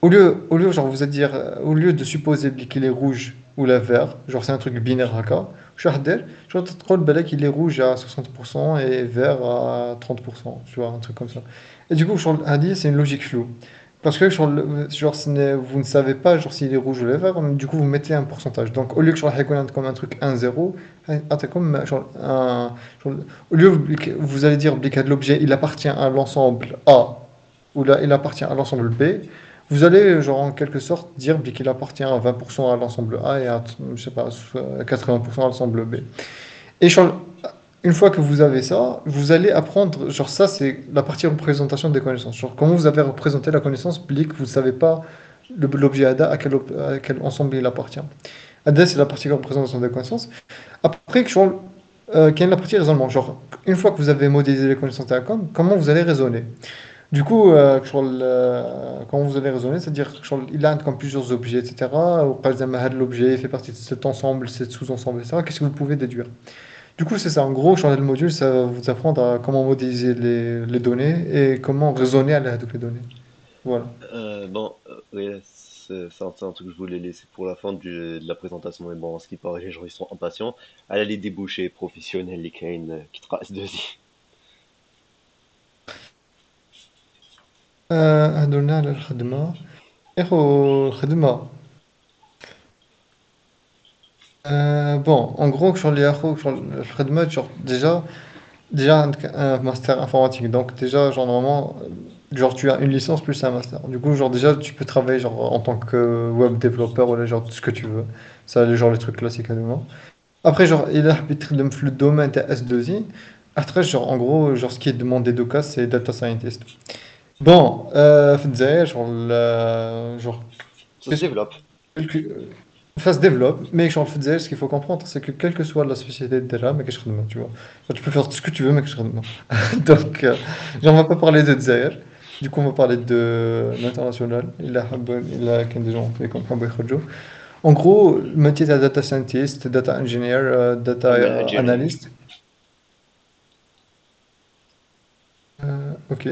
Speaker 2: Genre, vous allez dire, au lieu de supposer qu'il est rouge ou la vert, genre c'est un truc binaire haka, je vais dire, je vais te dire qu'il est rouge à 60% et vert à 30%, tu vois, un truc comme ça. Et du coup, c'est une logique floue. Parce que genre, vous ne savez pas genre, s'il est rouge ou le vert, mais du coup vous mettez un pourcentage. Donc au lieu que genre, يكون comme un truc 1-0, comme genre, genre, au lieu que vous allez dire que l'objet il appartient à l'ensemble A ou là il appartient à l'ensemble B, vous allez genre en quelque sorte dire qu'il appartient à 20% à l'ensemble A et à je sais pas, 80% à l'ensemble B. Et genre, une fois que vous avez ça, vous allez apprendre, genre ça c'est la partie représentation des connaissances. Genre comment vous avez représenté la connaissance, que vous ne savez pas l'objet ADA à quel ensemble il appartient. ADA c'est la partie représentation des connaissances. Après, genre, quelle est la partie raisonnement? Genre, une fois que vous avez modélisé les connaissances de la com, comment vous allez raisonner? Du coup, genre, comment vous allez raisonner, c'est-à-dire genre, il a comme plusieurs objets, etc. Ou par exemple, l'objet fait partie de cet ensemble, cet sous-ensemble, etc. Qu'est-ce que vous pouvez déduire? Du coup, c'est ça. En gros, changer le module, ça va vous apprendre à comment modéliser les données et comment raisonner avec les données. Voilà.
Speaker 1: Bon, ouais, c'est un truc que je voulais laisser pour la fin de la présentation, mais bon, en ce qui paraît, les gens ils sont impatients. Elle a les débouchés professionnels, les Kane, qui tracent de
Speaker 2: هدولنا على الخدمة. إخو الخدمة. Bon, en gros, sur les أخو sur الخدمة, genre, déjà un master informatique. Donc, déjà, genre, normalement, genre, tu as une licence plus un master. Du coup, genre, déjà, tu peux travailler, genre, en tant que web développeur ou là, genre, tout ce que tu veux. Ça, genre, les trucs classiques, évidemment. Après, genre, il a arbitré le domaine de S2I. Après, genre, en gros, genre, ce qui est demandé de cas, c'est data scientist. Bon, في الجزائر, genre,
Speaker 1: Ça se développe.
Speaker 2: que- ça se développe, mais genre, في الجزائر, ce qu'il faut comprendre, c'est que quelle que soit la spécialité de là, mais que je tu vois. Genre, tu peux faire tout ce que tu veux, mais que je Donc, genre, on va pas parler de Dzaïr. Du coup, on va parler de l'international. Il a des gens qui comprennent beaucoup. En gros, le métier de data scientist, data engineer, data
Speaker 1: ML engineering.
Speaker 2: analyst. Ok.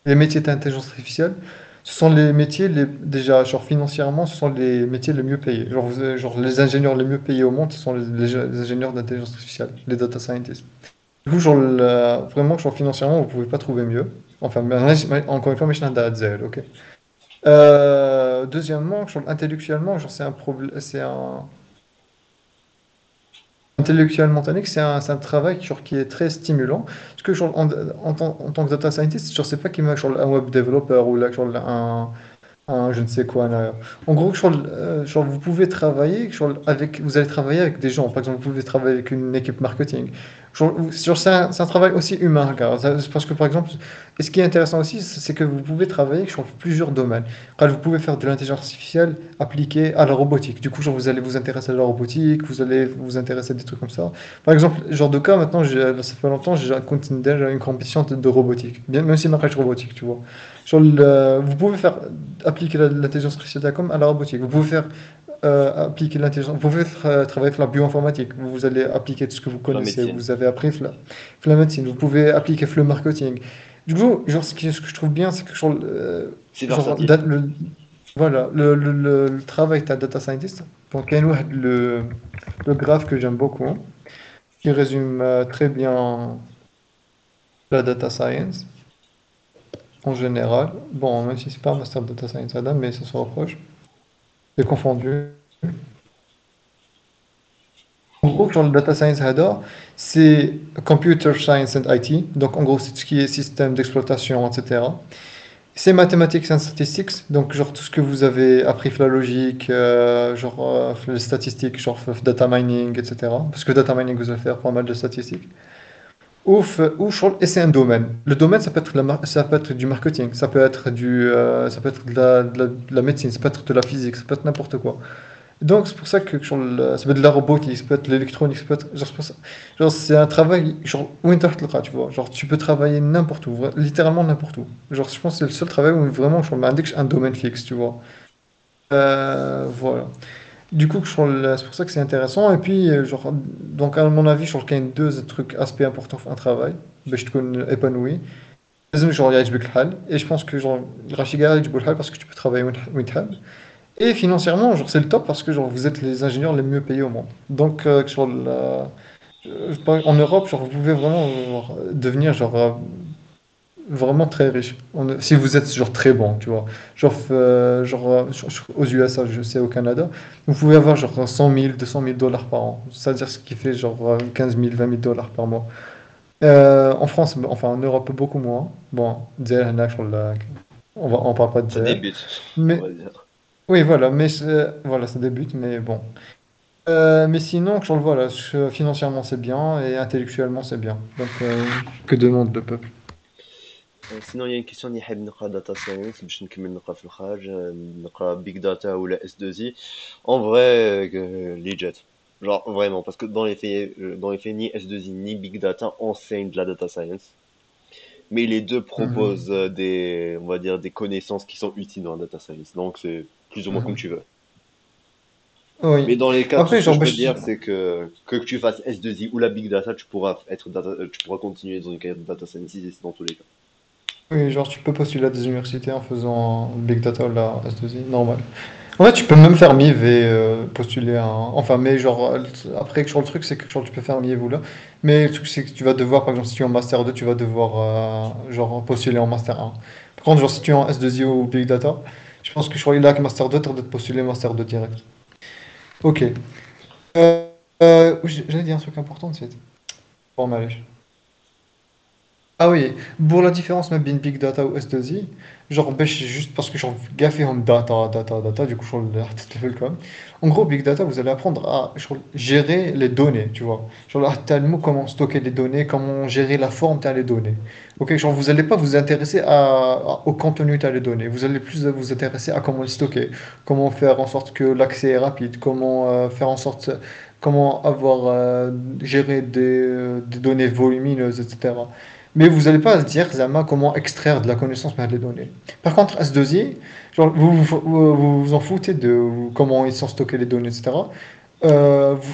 Speaker 2: Les métiers d'intelligence artificielle, ce sont les métiers, déjà, genre financièrement, ce sont les métiers les mieux payés. Genre les ingénieurs les mieux payés au monde, ce sont les ingénieurs d'intelligence artificielle, les data scientists. Du coup, vraiment, genre financièrement, vous pouvez pas trouver mieux. Enfin, encore une fois, mais je n'ai pas de ok. Deuxièmement, genre, intellectuellement, genre, c'est un problème, intellectuellement tonique, c'est un travail genre, qui est très stimulant. Parce que genre, en tant que data scientist, je ne sais pas qui m'a genre, un web développeur ou là, genre, un je ne sais quoi. Là. En gros, genre, vous pouvez travailler, vous allez travailler avec des gens. Par exemple, vous pouvez travailler avec une équipe marketing. C'est un travail aussi humain. Parce que, par exemple, et ce qui est intéressant aussi, c'est que vous pouvez travailler sur plusieurs domaines. Vous pouvez faire de l'intelligence artificielle appliquée à la robotique. Du coup, genre, vous allez vous intéresser à la robotique, vous allez vous intéresser à des trucs comme ça. Par exemple, genre de cas, maintenant, ça fait longtemps, j'ai continué une compétition de robotique. Bien, même si ma page robotique, tu vois. Vous pouvez faire appliquer l'intelligence artificielle comme à la robotique. Vous pouvez faire appliquer l'intelligence. Vous pouvez travailler sur la bioinformatique. Vous allez appliquer tout ce que vous
Speaker 1: La
Speaker 2: connaissez.
Speaker 1: médecine.
Speaker 2: Vous avez appris sur la médecine. Vous pouvez appliquer sur le marketing. Du coup, genre, ce que je trouve bien, c'est que
Speaker 1: C'est
Speaker 2: genre,
Speaker 1: versatile.
Speaker 2: voilà, le travail de data scientist. Donc, il y a le graphe que j'aime beaucoup, hein, qui résume très bien la data science en général. Bon, même si c'est pas un master de data science, Adam, mais ça se rapproche. C'est confondu. En gros, genre, le data science هذا, c'est computer science and IT. Donc, en gros, c'est tout ce qui est système d'exploitation, etc. C'est mathematics and statistics. Donc, genre, tout ce que vous avez appris, la logique, genre, les statistiques, genre, data mining, etc. Parce que data mining, vous allez faire pas mal de statistiques. Et c'est un domaine. Le domaine, ça peut être, ça peut être du marketing, ça peut être de la médecine, ça peut être de la physique, ça peut être n'importe quoi. Donc, c'est pour ça que genre, ça peut être de la robotique, ça peut être de l'électronique, ça peut être. Genre, c'est pour ça- genre, c'est un travail, genre, où tu vois. Genre, tu peux travailler n'importe où, littéralement n'importe où. Genre, je pense que c'est le seul travail où vraiment, genre, m'indique un domaine fixe, tu vois. Voilà. Du coup, c'est pour ça que c'est intéressant. Et puis, genre, donc, à mon avis, genre, il y a deux trucs, aspects importants dans un travail. Ben, je te connais épanoui. لازم genre يعجبك الحال. Et je pense que genre راه كاع يعجبو الحال parce que tu peux travailler وين تحب. Et financièrement, genre, c'est le top parce que genre, vous êtes les ingénieurs les mieux payés au monde. Donc, En Europe, genre, vous pouvez vraiment genre, devenir genre, vraiment très riche. Si vous êtes genre très bon, tu vois. Aux USA, je sais, au Canada, vous pouvez avoir genre 100 000, 200 000 dollars par an. C'est-à-dire ce qui fait genre 15 000, 20 000 dollars par mois. En France, enfin en Europe, beaucoup moins. Bon, Dzel, هناك شغل- on parle pas de
Speaker 1: Ça
Speaker 2: Dzel.
Speaker 1: débute, on
Speaker 2: Mais
Speaker 1: va dire.
Speaker 2: oui, voilà, voilà, ça débute, mais bon. Mais sinon, voilà, financièrement c'est bien et intellectuellement c'est bien. Donc, que demande le peuple?
Speaker 1: sinon, il y a une question اللي حاب نقرا data science باش نكمل نقرا في الخارج نقرا big data ولا S2I. En vrai, les jets. Genre vraiment, parce que dans les faits, ni S2I ni big data enseignent de la data science. Mais les deux
Speaker 2: Mhm.
Speaker 1: proposent on va dire, des connaissances qui sont utiles dans la data science. Donc c'est plus ou moins comme
Speaker 2: Mhm.
Speaker 1: tu veux.
Speaker 2: Oui.
Speaker 1: Mais dans les cas, tout
Speaker 2: Après,
Speaker 1: ce que
Speaker 2: genre,
Speaker 1: je peux dire, c'est que tu fasses S2I ou la big data, tu pourras continuer dans une carrière de data scientist dans tous les cas.
Speaker 2: oui, genre, tu peux postuler à des universités en faisant Big Data ou la S2I, normal. En fait, tu peux même faire MIV et postuler à Enfin, mais genre, après, genre, le truc, c'est que genre, tu peux faire MIV ou là. Mais le truc, c'est que tu vas devoir, par exemple, si tu es en Master 2, tu vas devoir, genre, postuler en Master 1. Par contre, genre, si tu es en S2I ou Big Data, je pense que je crois là que Master 2, tu as de postuler Master 2 direct. Ok. Oui, j'allais dire un truc important, c'est... Bon, allez. Ah oui, pour la différence ma بين big data ou S2I, genre باش juste parce que genre كاع فيهم data du coup شغل حطيت في الكم. En gros big data vous allez apprendre à genre, gérer les données, tu vois. Genre là t'as le mot comment stocker les données, comment gérer la forme t'as les données. OK, genre vous allez pas vous intéresser au contenu t'as les données, vous allez plus vous intéresser à comment les stocker, comment faire en sorte que l'accès est rapide, comment faire en sorte comment avoir gérer des données volumineuses, etc. Mais vous n'allez pas se dire, Zama, comment extraire de la connaissance par les données. Par contre, S2I, genre, vous en foutez de comment ils sont stockés les données, etc.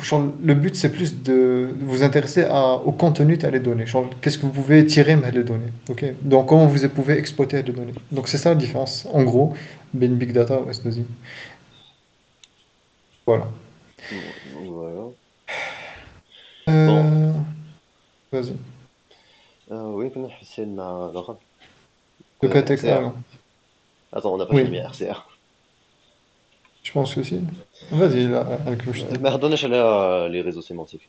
Speaker 2: Genre, le but, c'est plus de vous intéresser au contenu de les données. Genre, qu'est-ce que vous pouvez tirer de les données. Ok. Donc, comment vous pouvez exploiter les données. Donc, c'est ça la différence, en gros, ben Big Data ou S2I. Voilà.
Speaker 1: Voilà. Bon,
Speaker 2: Euh, Vas-y.
Speaker 1: oui, كنا حسين مع الرقم
Speaker 2: De
Speaker 1: كنا في
Speaker 2: Catex, ah
Speaker 1: RCR.
Speaker 2: non.
Speaker 1: Attends, on n'a pas
Speaker 2: Oui,
Speaker 1: fini mais RCR.
Speaker 2: je pense que si. Vas-y, là, avec le
Speaker 1: ما هضرناش على les réseaux sémantiques.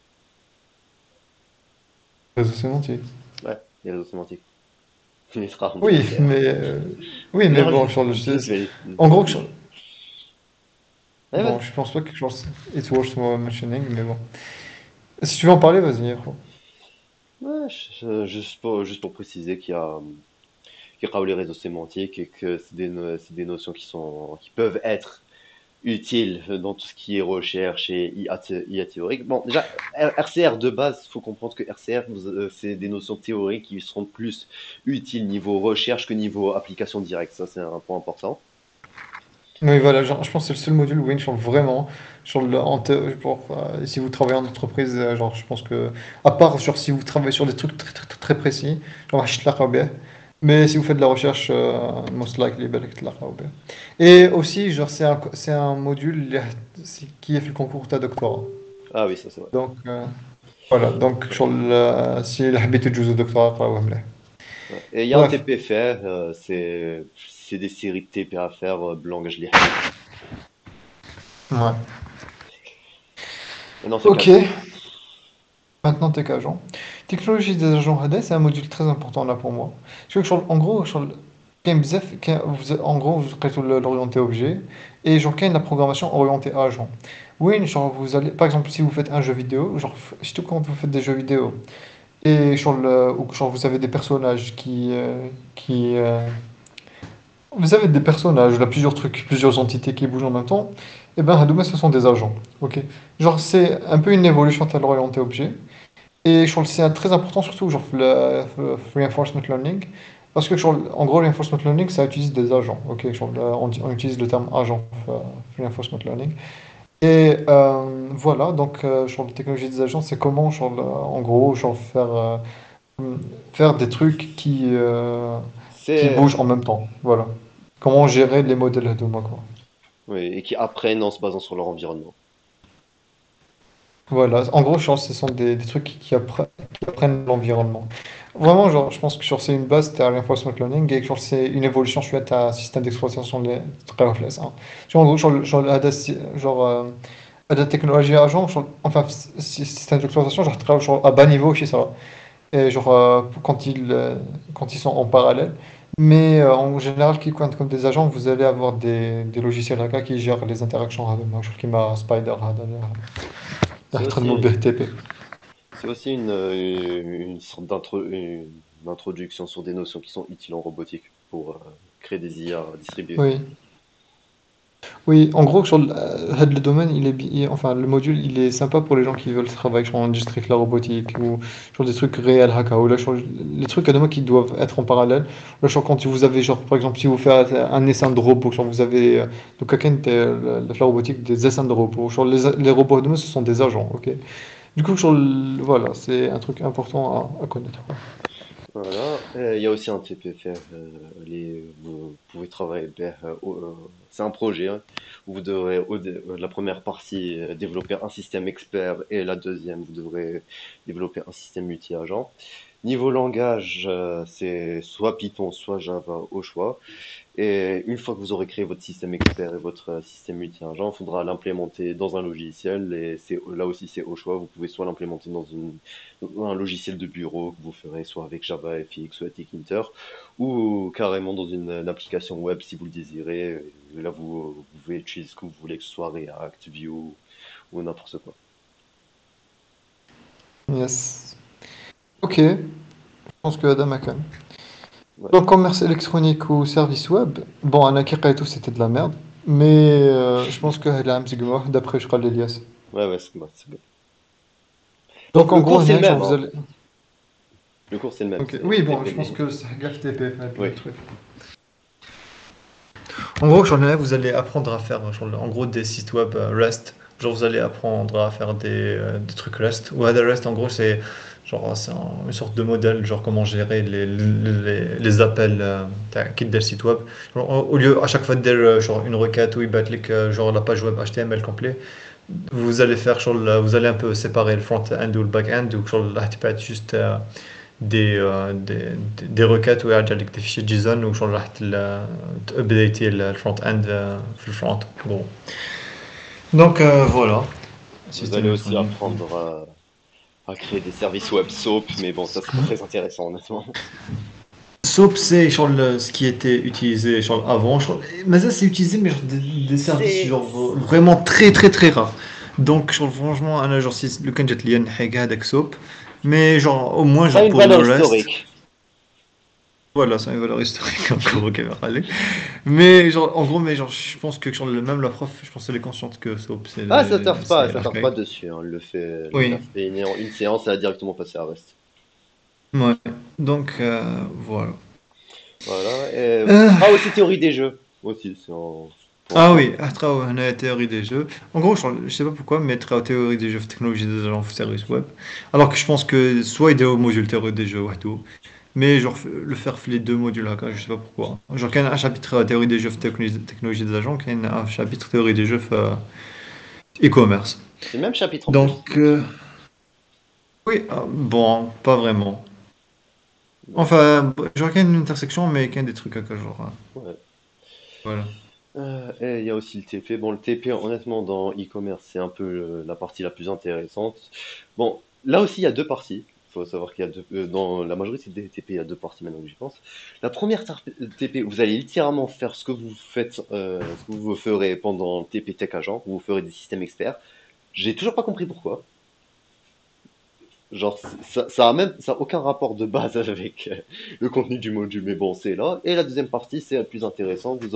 Speaker 2: réseau sémantique.
Speaker 1: Ouais, les réseaux sémantiques. نتقاهم
Speaker 2: Oui,
Speaker 1: بالRCR.
Speaker 2: mais oui, mais
Speaker 1: Non,
Speaker 2: bon,
Speaker 1: بالنسبة لي
Speaker 2: en gros,
Speaker 1: Ouais,
Speaker 2: bon,
Speaker 1: vas-y.
Speaker 2: je pense pas que genre it's worth mentioning, mais bon. Si tu veux en parler, vas-y, gros.
Speaker 1: Ouais, juste pour préciser qu'il y a les réseaux sémantiques et que c'est des notions qui peuvent être utiles dans tout ce qui est recherche et IA théorique. Bon, déjà, RCR de base, il faut comprendre que RCR, c'est des notions théoriques qui seront plus utiles niveau recherche que niveau application directe. Ça, c'est un point important.
Speaker 2: Oui, voilà, genre, je pense que c'est le seul module où il change vraiment. Si vous travaillez en entreprise, genre, je pense que, à part genre, si vous travaillez sur des trucs très, très, très, très précis, genre, هتلاقوا به. Mais si vous faites de la recherche, most likely, بالك تلاقوا به. Et aussi, genre, c'est un module qui est fait le concours de doctorat.
Speaker 1: Ah oui, ça c'est vrai.
Speaker 2: Donc, voilà, donc, si vous voulez تجوزوا doctorat, قراوه مليح.
Speaker 1: Ouais. Et il y a un
Speaker 2: Bref,
Speaker 1: TP faire, c'est des séries de TP à faire, langage libre.
Speaker 2: ouais.
Speaker 1: Maintenant, c'est
Speaker 2: Ok,
Speaker 1: qu'agent.
Speaker 2: maintenant t'es qu'agent. Technologie des agents HD, c'est un module très important là pour moi. En gros, en gros, vous faites l'orienté objet et genre, quand la programmation orientée agent. Oui, genre, vous allez, par exemple, si vous faites un jeu vidéo, genre, surtout quand vous faites des jeux vidéo et ou genre, vous avez des personnages qui vous avez des personnages, là, plusieurs trucs, plusieurs entités qui bougent en même temps, et ben, Hadoop, ce sont des agents. Ok. Genre, c'est un peu une évolution de l'orienté objet. Et je trouve que c'est très important, surtout genre, le reinforcement learning. Parce que genre, en gros, reinforcement learning, ça utilise des agents. Ok, genre, on utilise le terme agent, reinforcement learning. Et voilà, donc, genre, la technologie des agents, c'est comment, genre, en gros, genre, faire des trucs qui
Speaker 1: C'est,
Speaker 2: bougent en même temps. Voilà. Comment gérer les modèles de moi, quoi.
Speaker 1: oui, et qui apprennent en se basant sur leur environnement.
Speaker 2: Voilà, en gros, genre, ce sont des trucs qui apprennent l'environnement. Vraiment, genre, je pense que genre, c'est une base de reinforcement learning et que genre, c'est une évolution suite à un système d'exploitation de très reflex. Hein. Genre, en gros, la technologie à genre, enfin, système d'exploitation, genre, travaille genre, à bas niveau chez ça. Et genre, quand ils sont en parallèle. Mais en général, qui compte comme des agents, vous allez avoir des logiciels là qui gèrent les interactions. Genre, qui m'a Spider,
Speaker 1: C'est aussi,
Speaker 2: BTP.
Speaker 1: c'est aussi une sorte une introduction sur des notions qui sont utiles en robotique pour créer des IA distribuées.
Speaker 2: Oui. Oui, en gros, sur le domaine, enfin, le module, il est sympa pour les gens qui veulent travailler sur l'industrie de la robotique ou sur des trucs réels, haka, ou là, sur les trucs à demain qui doivent être en parallèle. Là, genre, quand vous avez, genre, par exemple, si vous faites un essaim de robot, genre, vous avez, donc, quelqu'un de la robotique, des essaims de robots. Genre, les robots à demain, ce sont des agents, ok? Du coup, voilà, c'est un truc important à connaître.
Speaker 1: Voilà. Il y a aussi un TPFR. Vous pouvez travailler c'est un projet hein, où vous devrez, la première partie, développer un système expert et la deuxième, vous devrez développer un système multi-agent. Niveau langage, c'est soit Python, soit Java au choix. Et une fois que vous aurez créé votre système expert et votre système multi-agent, il faudra l'implémenter dans un logiciel. Et là aussi, c'est au choix. Vous pouvez soit l'implémenter dans un logiciel de bureau que vous ferez soit avec Java FX ou avec Tkinter, ou carrément dans une application web si vous le désirez. Et là, vous pouvez utiliser ce que vous voulez, que ce soit React, Vue ou n'importe quoi.
Speaker 2: Yes. Ok, je pense que Adam a quand même.
Speaker 1: Ouais,
Speaker 2: Donc, commerce électronique ou service web, bon, Anna tout c'était de la merde, mais je pense que là, d'après je crois l'Elias.
Speaker 1: ouais, ouais, c'est bon, c'est bon. Bon,
Speaker 2: Donc, en
Speaker 1: le
Speaker 2: gros,
Speaker 1: cours, c'est le
Speaker 2: genre,
Speaker 1: même,
Speaker 2: vous
Speaker 1: hein.
Speaker 2: allez.
Speaker 1: Le cours, c'est le même.
Speaker 2: Ok,
Speaker 1: C'est
Speaker 2: oui, bon, je pense
Speaker 1: TP.
Speaker 2: que c'est gaffe TP,
Speaker 1: Oui.
Speaker 2: le truc. En gros, genre, là, vous allez apprendre à faire, genre, en gros, des sites web REST. Genre, vous allez apprendre à faire des trucs REST. Ou Other REST, en gros, c'est genre, une sorte de modèle, genre, comment gérer les appels qui des sites web. Genre, au lieu, à chaque fois de dire, genre, une requête où il bat genre, la page web HTML complet, vous allez faire, genre, vous allez un peu séparer le front-end ou le back-end, ou genre, là, tu peux être juste des requêtes où il y a des fichiers JSON ou genre راح updater le front-end في le front. Bon. Donc voilà,
Speaker 1: Vous
Speaker 2: système
Speaker 1: allez aussi
Speaker 2: électronique.
Speaker 1: apprendre à créer des services web SOAP, mais bon, ça c'est pas très intéressant honnêtement.
Speaker 2: SOAP, c'est genre ce qui était utilisé genre avant. Mais ça, c'est utilisé, mais genre des services
Speaker 1: C'est
Speaker 2: genre vraiment très très très rares. Donc, genre, franchement, أنا genre, si le كان جات لي حاجة هذاك SOAP, mais genre, au moins,
Speaker 1: ça a
Speaker 2: genre,
Speaker 1: une
Speaker 2: pour
Speaker 1: valeur
Speaker 2: le reste,
Speaker 1: historique.
Speaker 2: voilà, c'est une valeur historique encore au Québec. Mais genre, en gros, mais genre, je pense que genre, même la prof, je pense qu'elle est consciente que
Speaker 1: Ah,
Speaker 2: c'est
Speaker 1: ça tarde pas
Speaker 2: archaïque.
Speaker 1: dessus, hein. Elle a
Speaker 2: Oui,
Speaker 1: fait une séance, elle a directement passé à reste.
Speaker 2: ouais. Donc, voilà.
Speaker 1: Voilà.
Speaker 2: Euh,
Speaker 1: Ah, aussi théorie des jeux. Aussi,
Speaker 2: ah
Speaker 1: pour
Speaker 2: oui, on a la théorie des jeux. En gros, je sais pas pourquoi, mais la théorie des jeux, technologie des agents, service web. Alors que je pense que soit il y a un module théorie des jeux, ouais, tout. Mais genre, le faire les deux modules, là, je sais pas pourquoi. Genre, qu'il y a un chapitre théorie des jeux, technologie des agents, qu'il y a un chapitre théorie des jeux, e-commerce.
Speaker 1: c'est le même chapitre en plus.
Speaker 2: Donc, oui, bon, pas vraiment.
Speaker 1: Bon,
Speaker 2: Enfin, genre, qu'il y a une intersection, mais qu'il y a des trucs à genre.
Speaker 1: ouais.
Speaker 2: Voilà.
Speaker 1: Et il y a aussi le TP. Bon, le TP, honnêtement, dans e-commerce, c'est un peu la partie la plus intéressante. Bon, là aussi, il y a deux parties. Il faut savoir qu'il y a dans la majorité des TP, il y a deux parties maintenant que j'y pense. La première TP, vous allez littéralement faire ce que vous faites, ce que vous ferez pendant le TP Tech Agent, où vous ferez des systèmes experts. J'ai toujours pas compris pourquoi. Genre, ça a aucun rapport de base avec le contenu du module, mais bon, c'est là. Et la deuxième partie, c'est la plus intéressante. Vous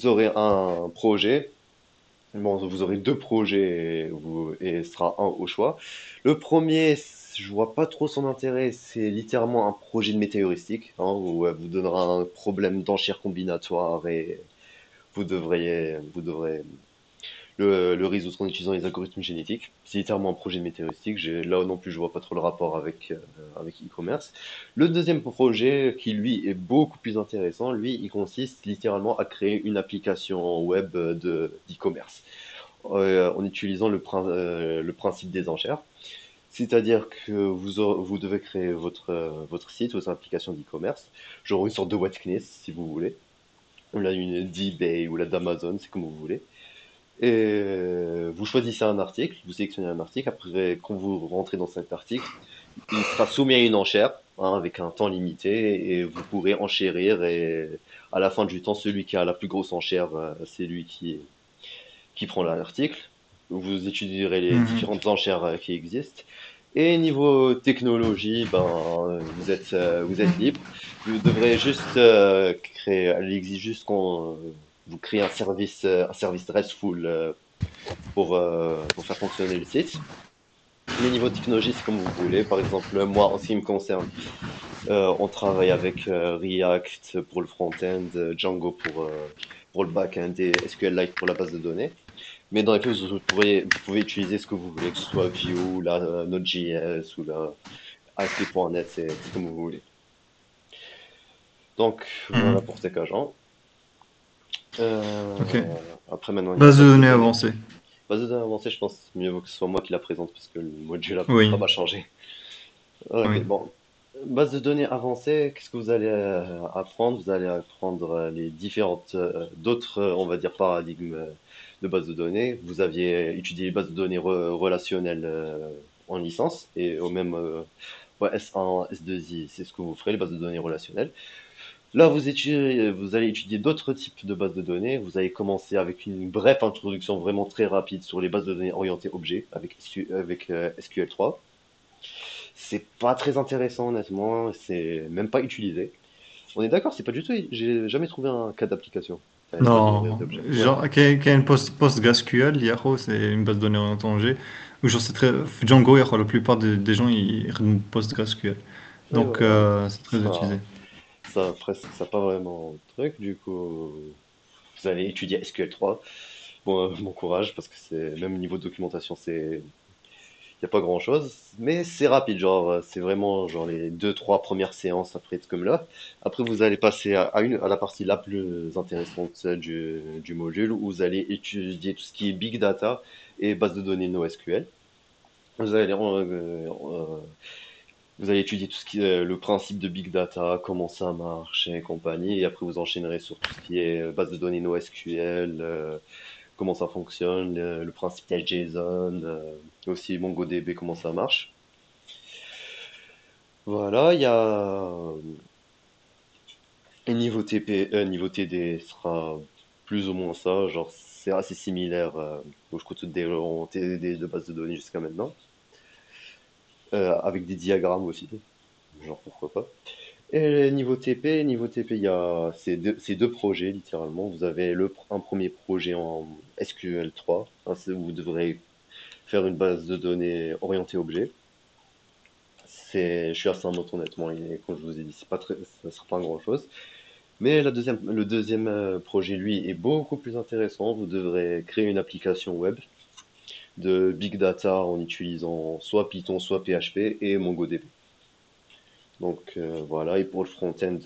Speaker 1: aurez un projet. Bon, vous aurez deux projets et ce sera un au choix. Le premier, je vois pas trop son intérêt. C'est littéralement un projet de météoristique, hein, où elle vous donnera un problème d'enchère combinatoire et vous devrez le résoudre en utilisant les algorithmes génétiques. C'est littéralement un projet de météoristique. Là non plus, je vois pas trop le rapport avec e-commerce. Le deuxième projet, qui lui est beaucoup plus intéressant, lui, il consiste littéralement à créer une application web d'e-commerce. en utilisant le principe des enchères. C'est-à-dire que vous devez créer votre site, votre application d'e-commerce, genre une sorte de Webknit si vous voulez, ou là une d'eBay ou là d'Amazon, c'est comme vous voulez. Et vous choisissez un article, vous sélectionnez un article, après quand vous rentrez dans cet article, il sera soumis à une enchère hein, avec un temps limité et vous pourrez enchérir et à la fin du temps, celui qui a la plus grosse enchère, c'est lui qui prend l'article. Vous étudierez les
Speaker 2: Mhm.
Speaker 1: différentes enchères qui existent. Et niveau technologie, ben, vous êtes libre. Vous devrez juste créer, elle exige juste qu'on vous crée un service RESTful pour faire fonctionner le site. Mais niveau technologie, c'est comme vous voulez. Par exemple, moi, en ce qui me concerne, on travaille avec React pour le front-end, Django pour le back-end et SQLite pour la base de données. Mais dans les faits, vous pouvez utiliser ce que vous voulez, que ce soit Vue, la Node.js ou la ASP.NET, c'est comme vous voulez. Donc voilà
Speaker 2: Mhm.
Speaker 1: pour TechAgent.
Speaker 2: Ok.
Speaker 1: Après maintenant, il y a
Speaker 2: Base de
Speaker 1: base de
Speaker 2: données
Speaker 1: données.
Speaker 2: avancée.
Speaker 1: Base de données avancée, je pense que c'est mieux vaut que ce soit moi qui la présente parce que le module a pas
Speaker 2: Oui.
Speaker 1: mal changé. Ok,
Speaker 2: Oui.
Speaker 1: bon. Base de données avancée, qu'est-ce que vous allez apprendre? Vous allez apprendre les différentes d'autres, on va dire, paradigmes de base de données. Vous aviez étudié les bases de données relationnelles en licence et au même ouais, S1, S2I, c'est ce que vous ferez, les bases de données relationnelles. Là, vous allez étudier d'autres types de bases de données. Vous allez commencer avec une brève introduction vraiment très rapide sur les bases de données orientées objets avec SQL3. C'est pas très intéressant, honnêtement. C'est même pas utilisé. On est d'accord, c'est pas du tout. J'ai jamais trouvé un cas d'application avec les bases de données
Speaker 2: Non,
Speaker 1: orientées objets. Ouais.
Speaker 2: genre, qu'il y a une PostgreSQL, Yahoo, c'est une base de données orientée objet, ou genre, c'est très, Django, Yahoo, la plupart des gens, ils redonnent PostgreSQL.
Speaker 1: Et
Speaker 2: Donc,
Speaker 1: voilà.
Speaker 2: c'est très
Speaker 1: Ça,
Speaker 2: utilisé.
Speaker 1: ça pas vraiment de truc. Du coup, vous allez étudier SQL3. Bon, bon courage parce que c'est même niveau de documentation, y a pas grand-chose, mais c'est rapide, genre c'est vraiment genre les deux trois premières séances après comme là. Après vous allez passer à la partie la plus intéressante du module où vous allez étudier tout ce qui est big data et base de données NoSQL. Vous allez vous allez étudier tout ce qui est le principe de big data, comment ça marche et compagnie, et après vous enchaînerez sur tout ce qui est base de données NoSQL, comment ça fonctionne, le principe de JSON, aussi MongoDB, comment ça marche. Voilà, il y a et niveau niveau TD sera plus ou moins ça, genre c'est assez similaire aux des en TDD de base de données jusqu'à maintenant, avec des diagrammes aussi, genre pourquoi pas. Et niveau TP, il y a ces deux projets littéralement. Vous avez un premier projet en SQL3, hein, où vous devrez faire une base de données orientée objet. Je suis assez note honnêtement, et comme je vous ai dit, c'est pas très, ça sera pas grand-chose. Mais le deuxième projet, lui, est beaucoup plus intéressant. Vous devrez créer une application web de big data en utilisant soit Python, soit PHP et MongoDB. Donc voilà, et pour le front-end,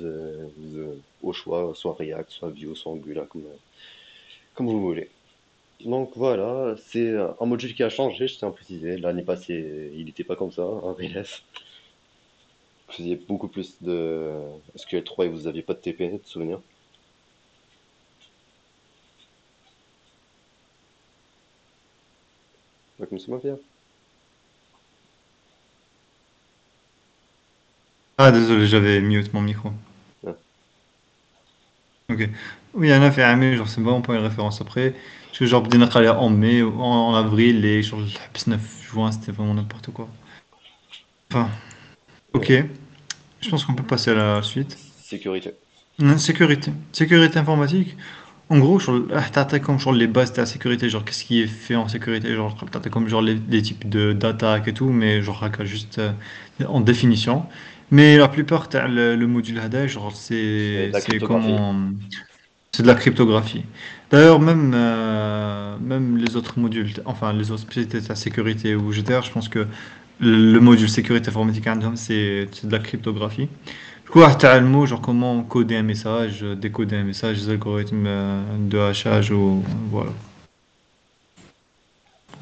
Speaker 1: au choix, soit React, soit Vue, soit Angular, comme vous voulez. Donc voilà, c'est un module qui a changé, je tiens à préciser. L'année passée, il n'était pas comme ça, un VLS. Vous faisiez beaucoup plus de SQL3 et vous n'aviez pas de TP, de souvenir. Donc, monsieur Mafia.
Speaker 2: Ah, désolé, j'avais mute mon micro.
Speaker 1: Ah.
Speaker 2: Ok. Oui, il y en a fait un mai, genre, c'est bon, pas une référence après. Parce que, genre, بدينا نقرا en mai, en avril, et genre, le 9 juin, c'était vraiment n'importe quoi. Enfin, ok.
Speaker 1: Ouais.
Speaker 2: Je pense qu'on peut passer à la suite.
Speaker 1: Sécurité.
Speaker 2: Sécurité. Sécurité informatique. En gros, t'as comme genre les bases de la sécurité, genre qu'est-ce qui est fait en sécurité, genre t'as comme genre les types de d'attaques et tout, mais genre juste en définition. Mais la plupart, t'as le module HADA, genre
Speaker 1: C'est de la
Speaker 2: c'est
Speaker 1: cryptographie.
Speaker 2: comment c'est de la cryptographie. D'ailleurs, même les autres modules, enfin les autres spécialités de la sécurité ou GDR, je pense que le module sécurité informatique عندهم, c'est de la cryptographie. Du coup, تعلموا genre comment coder un message, décoder un message, les algorithmes de hachage ou voilà.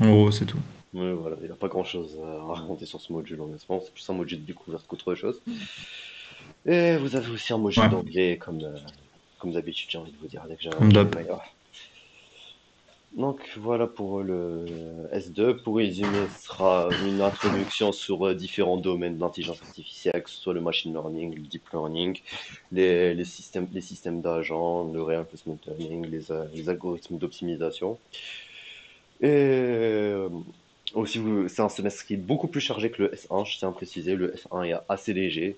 Speaker 3: En gros, c'est tout.
Speaker 1: Mais voilà, il n'y a pas grand-chose à raconter sur ce module, honnêtement. C'est plus un module de découverte qu'autre chose. Et vous avez aussi un module
Speaker 3: Ouais,
Speaker 1: d'anglais, comme d'habitude, j'ai envie de vous dire, dès que
Speaker 3: comme
Speaker 1: j'ai le
Speaker 3: d'hab.
Speaker 1: meilleur. Donc voilà pour le S2. Pour résumer, ce sera une introduction sur différents domaines de l'intelligence artificielle, que ce soit le machine learning, le deep learning, les systèmes d'agents, le reinforcement learning, les algorithmes d'optimisation. Et aussi, c'est un semestre qui est beaucoup plus chargé que le S1, je tiens à préciser. Le S1 est assez léger.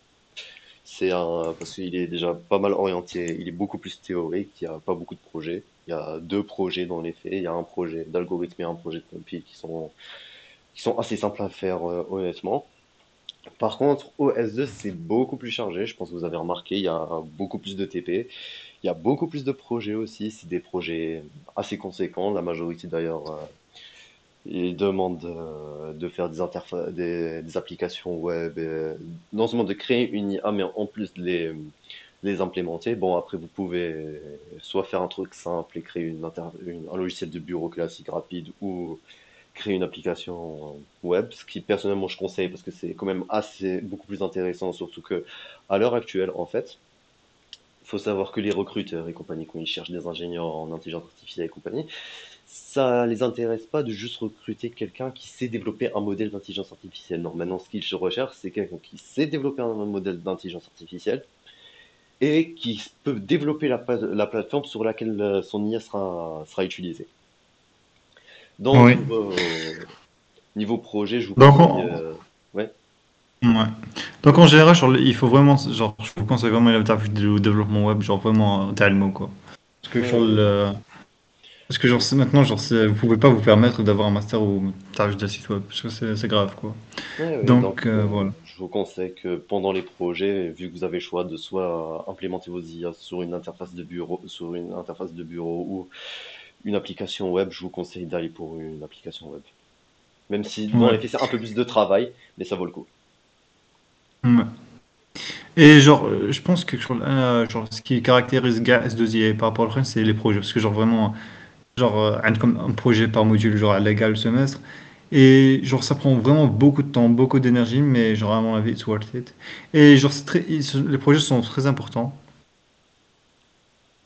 Speaker 1: Parce qu'il est déjà pas mal orienté, il est beaucoup plus théorique, il n'y a pas beaucoup de projets. Il y a deux projets dans les faits. Il y a un projet d'algorithme et un projet de compile qui sont assez simples à faire, honnêtement. Par contre, au S2, c'est beaucoup plus chargé. Je pense que vous avez remarqué, il y a beaucoup plus de TP. Il y a beaucoup plus de projets aussi. C'est des projets assez conséquents. La majorité d'ailleurs, ils demandent de faire des applications web, non seulement de créer une IA, mais en plus de les implémenter. Bon, après, vous pouvez soit faire un truc simple et créer un logiciel de bureau classique rapide ou créer une application web, ce qui personnellement je conseille parce que c'est quand même beaucoup plus intéressant, surtout que à l'heure actuelle, en fait, il faut savoir que les recruteurs et compagnie, quand ils cherchent des ingénieurs en intelligence artificielle et compagnie, ça les intéresse pas de juste recruter quelqu'un qui sait développer un modèle d'intelligence artificielle. Non, maintenant, ce qu'ils recherchent, c'est quelqu'un qui sait développer un modèle d'intelligence artificielle et qui peut développer la plateforme sur laquelle son IA sera utilisée. Donc,
Speaker 3: Oui.
Speaker 1: niveau projet, je vous
Speaker 3: Donc,
Speaker 1: conseille. Ouais.
Speaker 3: ouais. Donc en général, genre, il faut vraiment, genre, je vous conseille vraiment la taf du développement web, genre vraiment tellement quoi. Parce que
Speaker 1: Ouais,
Speaker 3: genre,
Speaker 1: ouais.
Speaker 3: parce que genre, maintenant, genre, vous pouvez pas vous permettre d'avoir un master ou taf de site web, parce que c'est grave quoi.
Speaker 1: Ouais, ouais, donc,
Speaker 3: Donc voilà.
Speaker 1: je vous conseille que pendant les projets, vu que vous avez le choix de soit implémenter vos IA sur une interface de bureau ou une application web, je vous conseille d'aller pour une application web. Même si dans
Speaker 3: Ouais.
Speaker 1: les faits, c'est un peu plus de travail, mais ça vaut le coup.
Speaker 3: Ouais. Et genre, je pense que genre, ce qui caractérise S2I par rapport au reste, c'est les projets, parce que genre vraiment, genre, comme un projet par module, genre à l'égal le semestre. Et genre, ça prend vraiment beaucoup de temps, beaucoup d'énergie, mais genre, à mon avis, it's worth it. Et genre, les projets sont très importants.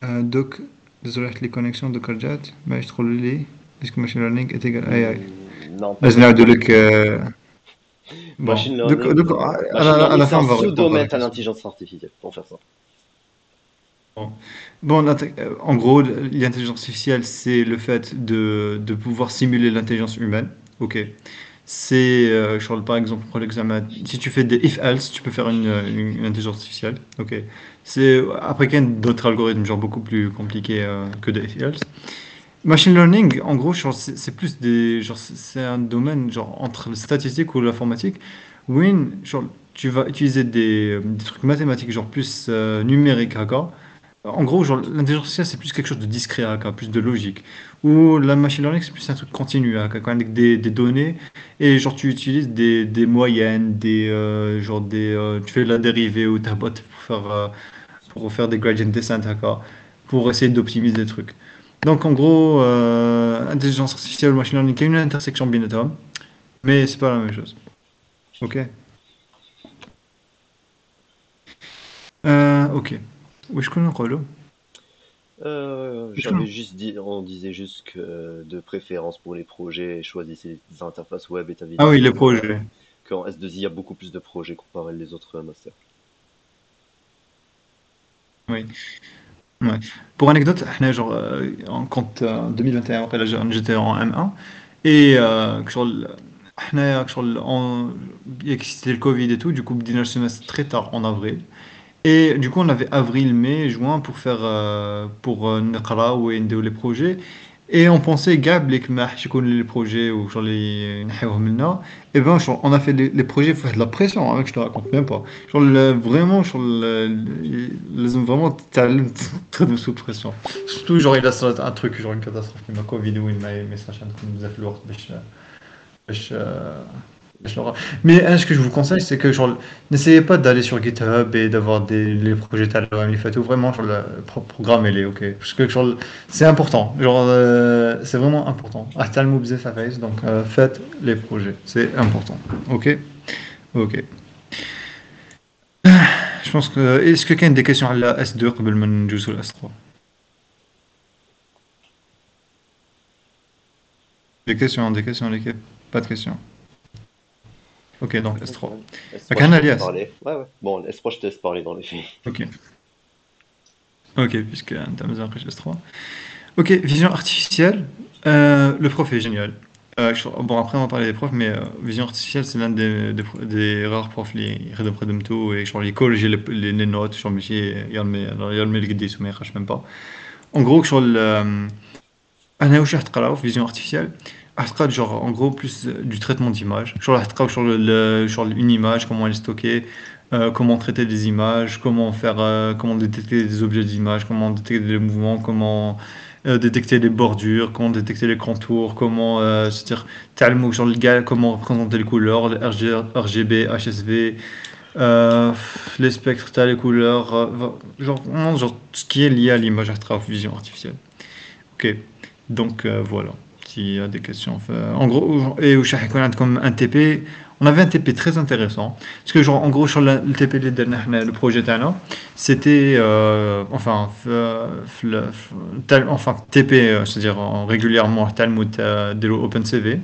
Speaker 3: Donc, désolé avec les connexions de Karjat, mais je trouve les puisque machine learning est égal à AI.
Speaker 1: Non, pas
Speaker 3: Je n'ai de
Speaker 1: vraiment.
Speaker 3: look, bon,
Speaker 1: Machine
Speaker 3: donc,
Speaker 1: learning,
Speaker 3: à
Speaker 1: machine
Speaker 3: à
Speaker 1: learning,
Speaker 3: la
Speaker 1: c'est
Speaker 3: fin,
Speaker 1: un
Speaker 3: on va répondre à la
Speaker 1: sous-domaine à
Speaker 3: question.
Speaker 1: l'intelligence artificielle, pour faire ça.
Speaker 3: Bon, bon en gros, l'intelligence artificielle, c'est le fait de pouvoir simuler l'intelligence humaine. Ok. C'est, par exemple, pour l'examen, si tu fais des if-else, tu peux faire une intelligence artificielle. Ok. C'est, après, il y a d'autres algorithmes, genre beaucoup plus compliqués que des if-else. Machine learning, en gros, genre, c'est plus des, genre, c'est un domaine genre entre le statistique ou l'informatique, où genre, tu vas utiliser des trucs mathématiques, genre plus numériques, d'accord? En gros, genre, l'intelligence artificielle, c'est plus quelque chose de discret, d'accord, plus de logique. Ou la machine learning, c'est plus un truc continu, d'accord, avec des données, et genre, tu utilises des moyennes, tu fais la dérivée ou ta botte pour faire des gradient descent, d'accord, pour essayer d'optimiser des trucs. Donc, en gros, intelligence artificielle ou machine learning, il y a une intersection bien évidemment, mais c'est pas la même chose. Ok. Ok. Oui, je connais le
Speaker 1: J'avais juste dit, on disait juste que de préférence pour les projets, choisissez des interfaces web et t'avais
Speaker 3: Ah
Speaker 1: dit
Speaker 3: oui, les
Speaker 1: que
Speaker 3: projets.
Speaker 1: qu'en S2I, il y a beaucoup plus de projets comparé les autres masters.
Speaker 3: Oui. Ouais. Pour anecdote, احنا genre, quand en 2021 après j'étais en M1 et شغل احنا شغل c'était le Covid et tout, du coup بدينا le semestre très tard en avril. Et du coup, on avait avril, mai, juin pour faire نقرا ونديروا les projets. Et on pensait Gab les les projets ou genre les نحيوهم لنا. Et ben genre, on a fait les projets, faut de la pression, hein, mec, je te raconte même pas. Genre vraiment genre لازم vraiment تتعلم تخدم sous pression. Surtout genre il a صرات un truc genre une catastrophe كيما كوفيد وين ما يصراش عندكم بزاف الوقت باش Mais ce que je vous conseille, c'est que genre, n'essayez pas d'aller sur GitHub et d'avoir les projets Talend, il faut tout vraiment genre, programmez-les, ok? Parce que genre, c'est important, genre, c'est vraiment important. Ahtalmou bzaf affaires, donc faites les projets, c'est important, ok? Ok. Je pense que est-ce que quelqu'un a des questions à la S2 قبل ما ندوزو ل S3? Des questions l'équipe? Pas de questions. Ok, donc
Speaker 1: Ok,
Speaker 3: S3.
Speaker 1: S3, je
Speaker 3: كان
Speaker 1: te laisse
Speaker 3: Alias.
Speaker 1: parler. Ouais, ouais. Bon, S3, je te laisse parler dans les faits.
Speaker 3: Ok. Ok, puisque tu as besoin que S3. Ok, vision artificielle. Le prof est génial. Bon, après, on va parler des profs, mais vision artificielle, c'est l'un des rares profs qui redonnent près de tout et genre, il corrige les notes, genre, mais il y a le guide, mais je même pas. En gros, sur le. أنا واش راح تقراو في فيزيون ارتيفيسيال راح تقرا genre en gros plus du traitement d'image genre راح تقراو sur une image comment elle est stockée comment traiter des images comment faire comment détecter des objets d'image comment détecter les mouvements comment détecter les bordures comment détecter les contours comment c'est-à-dire تعلموا genre le gars comment représenter les couleurs les RGB HSV les spectres t'as les couleurs genre tout ce qui est lié à l'image راح تقراو في vision artificielle. Ok, donc voilà, s'il y a des questions. En gros, et où comme un TP, on avait un TP très intéressant. Parce que, genre, en gros, sur le TP, le projet Tana, c'était, enfin, TP, c'est-à-dire régulièrement, Talmud de OpenCV.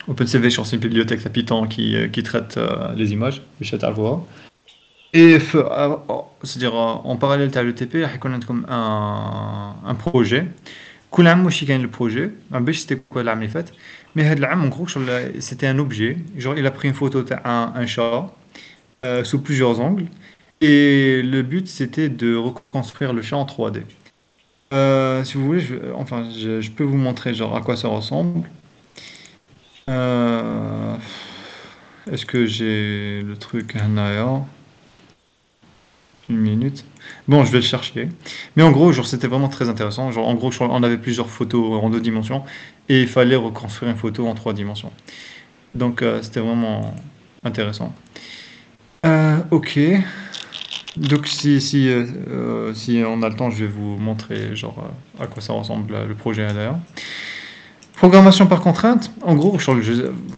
Speaker 3: OpenCV, sur cette bibliothèque à Python qui traite les images, je sais pas voir. Et c'est-à-dire en parallèle, tu as le TP, on a comme un projet. كل عام واش كاين البروجي ما باش c'était quoi العام اللي فات mais هاد العام en gros c'était un objet genre il a pris une photo تاع un chat sous plusieurs angles et le but c'était de reconstruire le chat en 3D. Si vous voulez je peux vous montrer genre à quoi ça ressemble. Euh, est-ce que j'ai le truc هنايا une minute. Bon, je vais le chercher. Mais en gros, genre, c'était vraiment très intéressant. Genre, en gros, on avait plusieurs photos en 2 dimensions et il fallait reconstruire une photo en 3 dimensions. Donc, c'était vraiment intéressant. Ok. Donc, si on a le temps, je vais vous montrer genre à quoi ça ressemble le projet d'ailleurs. Programmation par contrainte, en gros,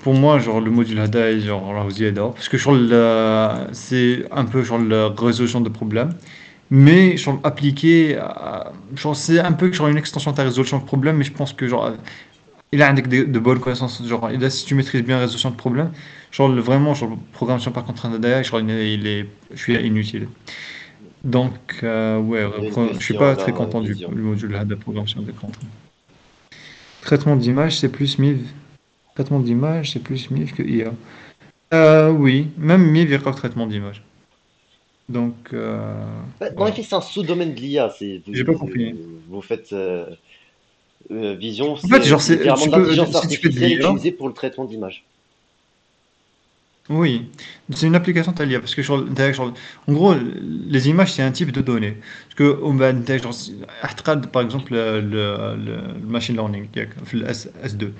Speaker 3: pour moi, genre le module HADA, genre là aussi parce que c'est un peu genre la résolution de problèmes, mais genre appliqué, genre c'est un peu genre une extension de ta résolution de problème, mais je pense que genre il a avec de bonnes connaissances, genre et là, si tu maîtrises bien la résolution de problème, vraiment genre programmation par contrainte HADA, je suis inutile. Donc ouais,
Speaker 1: J'ai une
Speaker 3: je suis
Speaker 1: question
Speaker 3: pas très
Speaker 1: là,
Speaker 3: content du
Speaker 1: Vision.
Speaker 3: module HADA programmation des contraintes. Traitement d'image, c'est plus MIV. Traitement d'image, c'est plus MIV que IA. Oui, même MIV, il y a traitement d'image. Donc,
Speaker 1: Bah, dans les
Speaker 3: voilà.
Speaker 1: faits, c'est un sous-domaine de l'IA.
Speaker 3: J'ai pas compris.
Speaker 1: Vous faites Vision,
Speaker 3: En fait, genre,
Speaker 1: c'est littéralement de l'intelligence
Speaker 3: si tu fais de
Speaker 1: artificielle
Speaker 3: l'IA,
Speaker 1: utilisée pour le traitement d'image.
Speaker 3: oui, c'est une application de l'IA parce que en gros, les images, c'est un type de données. Parce que, par exemple, le machine learning, le S2.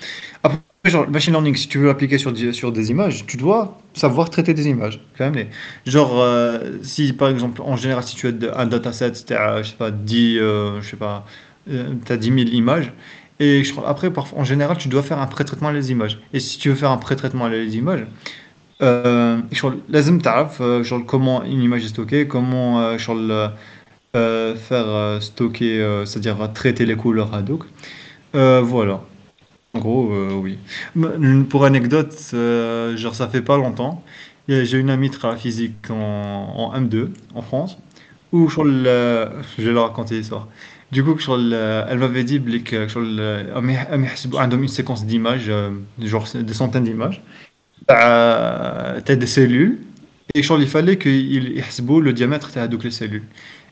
Speaker 3: Après, genre, le machine learning, si tu veux l'appliquer sur des images, tu dois savoir traiter des images. Quand même. Genre, si par exemple, en général, si tu as un dataset, je sais pas, 10, je sais pas, t'as 10 000 images. Et après, en général, tu dois faire un pré-traitement des images. Et si tu veux faire un pré-traitement des images, لازم تعرف comment une image est stockée, comment faire stocker, c'est-à-dire traiter les couleurs Hadoop. Voilà. En gros, oui. Pour anecdote, genre ça fait pas longtemps, j'ai une amie de la physique en M2 en France, où je vais leur raconter l'histoire. Du coup, elle m'avait dit que une séquence d'images, genre des centaines d'images. T'as des cellules et il fallait qu'ils يحسبوا le diamètre تاع هذوك les cellules.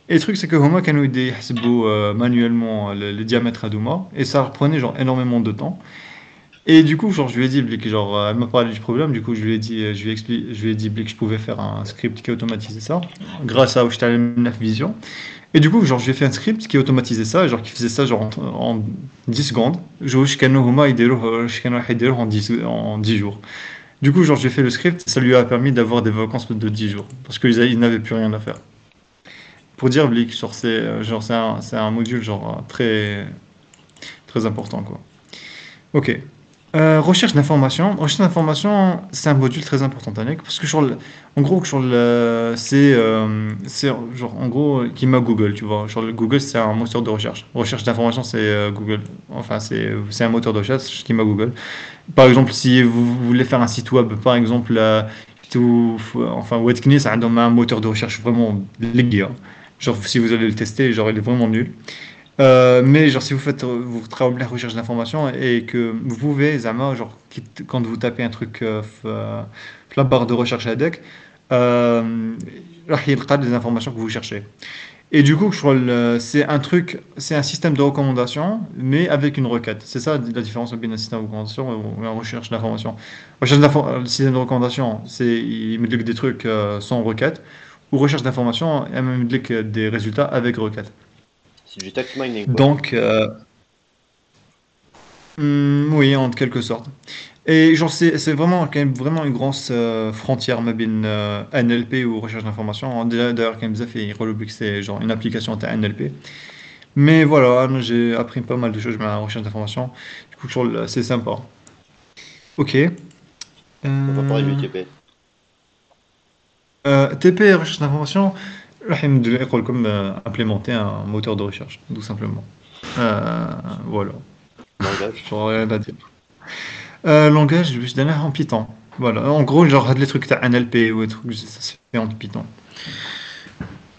Speaker 3: Et le truc c'est que هما كانوا يحسبوا manuellement le diamètre هذوما et ça prenait genre énormément de temps. Et du coup, genre, je lui ai dit, que, genre, elle m'a parlé du problème, du coup, je lui ai dit, je lui ai dit que je pouvais faire un script qui automatisait ça, grâce à Oshtal Vision. Et du coup, genre, j'ai fait un script qui automatisait ça, genre, qui faisait ça, genre, en 10 secondes. Je كانوا هما يديروه en 10 jours. Du coup, genre, j'ai fait le script, ça lui a permis d'avoir des vacances de 10 jours, parce qu'ils n'avaient plus rien à faire. Pour dire, Blick, genre, c'est un module genre très, très important, quoi. Ok. Recherche d'informations. Recherche d'informations, c'est un module très important, Tanek, parce que en gros, c'est genre en gros qui m'a Google, tu vois. Genre le Google, c'est un moteur de recherche. Recherche d'informations, c'est Google. Enfin, c'est un moteur de recherche qui m'a Google. Par exemple, si vous voulez faire un site web, par exemple, enfin, Webknis, a un moteur de recherche vraiment légué, hein. Genre, si vous allez le tester, genre, il est vraiment nul. Mais genre si vous faites vous travaillez la recherche d'informations et que vous pouvez Zama genre quand vous tapez un truc la barre de recherche هذاك راح يلقى des informations que vous cherchez. Et du coup, c'est un système de recommandation, mais avec une requête. C'est ça la différence entre un système de recommandation et une recherche d'information. Le système de recommandation, il met des trucs sans requête, ou recherche d'information, il met des résultats avec requête.
Speaker 1: C'est du text mining, quoi.
Speaker 3: Donc, oui, en quelque sorte. Et genre, c'est vraiment, quand même, vraiment une grosse frontière, mais bien NLP ou recherche d'information. D'ailleurs, quand même, ça fait relever que c'est genre une application de NLP. Mais voilà, j'ai appris pas mal de choses sur la recherche d'information. Du coup, genre, c'est sympa. Ok.
Speaker 1: On va parler du
Speaker 3: Euh,
Speaker 1: TP.
Speaker 3: TP, recherche d'information, راح يمد يقول comme implémenter un moteur de recherche, tout simplement. Voilà.
Speaker 1: Langage.
Speaker 3: Genre, rien à dire. Langage, je donne en Python. Voilà. En gros, genre, les trucs t'as NLP ou des trucs, ça se fait en Python.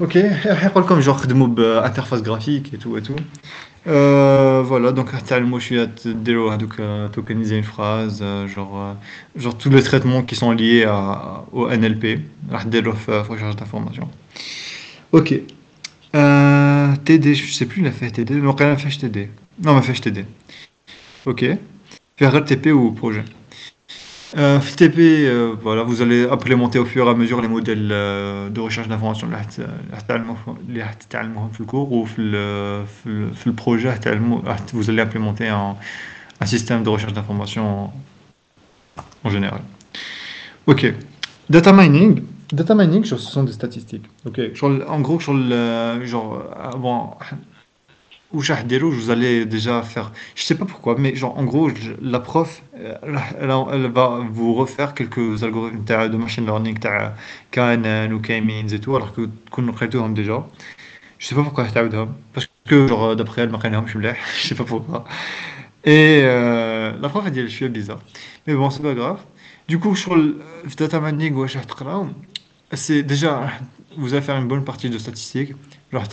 Speaker 3: Ok. يقول comme genre خدموا بانترفاce graphique et tout et tout. Voilà, donc t'as le mot je suis à donc tokeniser une phrase, genre tous les traitements qui sont liés au NLP, راح ديروا في recherche d'information. Ok. TD, je sais plus, il a fait TD, non, il a fait TD. Non, il a fait TD. Ok. Faire TP ou projet. FTP, voilà, vous allez implémenter au fur et à mesure les modèles de recherche d'information اللي هتتعلموهم في الcours ou في الprojet vous allez implémenter un système de recherche d'information en général. Ok. Data mining. Data mining, genre, ce sont des statistiques. Ok. En gros, genre, avant, وش راح ديروا vous allez déjà faire je sais pas pourquoi mais genre en gros la prof elle va vous refaire quelques algorithmes de machine learning تاع كانن و k-means et tout alors que تكونوا قريتوهم déjà je sais pas pourquoi تعاودهم parce que genre d'après elle ما قريناهمش مليح je sais pas pourquoi et la prof elle dit je suis bizarre mais bon c'est pas grave du coup sur le data mining واش راح تقراو c'est déjà, vous allez faire une bonne partie de statistiques, genre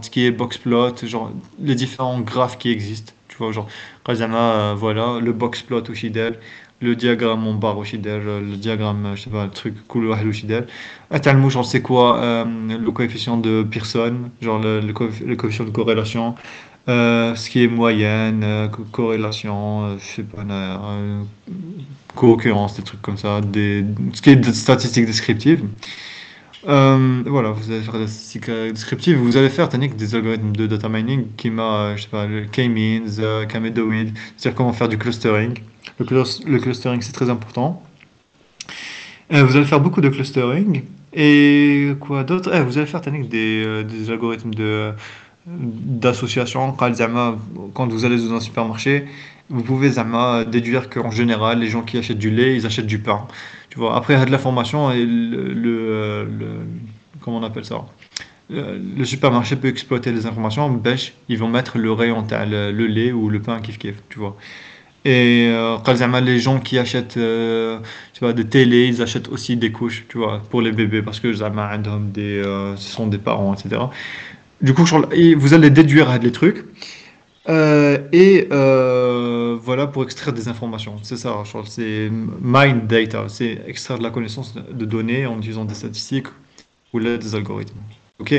Speaker 3: ce qui est box plot, genre les différents graphes qui existent, tu vois, genre, par exemple, voilà, le box plot au Shidel, le diagramme en barre au Shidel, le diagramme, je sais pas, le truc cool au Shidel. Attends, genre, c'est quoi le coefficient de Pearson, genre le coefficient de corrélation, ce qui est moyenne, corrélation, je sais pas, co-occurrence, des trucs comme ça, ce qui est de statistiques descriptives. Voilà, vous allez faire des statistiques descriptives, vous allez faire technique des algorithmes de data mining qui m'a, je sais pas, le k-means, k-medoid, c'est-à-dire comment faire du clustering. Le clustering, c'est très important. Vous allez faire beaucoup de clustering. Et quoi d'autre? Vous allez faire technique des algorithmes d'association. Quand vous allez dans un supermarché, vous pouvez déduire qu'en général, les gens qui achètent du lait, ils achètent du pain. Tu vois, après, il y a de la formation et comment on appelle ça? Le supermarché peut exploiter les informations. Ils vont mettre le rayon, t'as le lait ou le pain kiff kiff, tu vois. Et les gens qui achètent tu vois, des télés, ils achètent aussi des couches, tu vois, pour les bébés parce que ce sont des parents, etc. Du coup, et vous allez déduire les trucs. Voilà pour extraire des informations. C'est ça, c'est mine data, c'est extraire de la connaissance de données en utilisant des statistiques ou là, des algorithmes. Ok,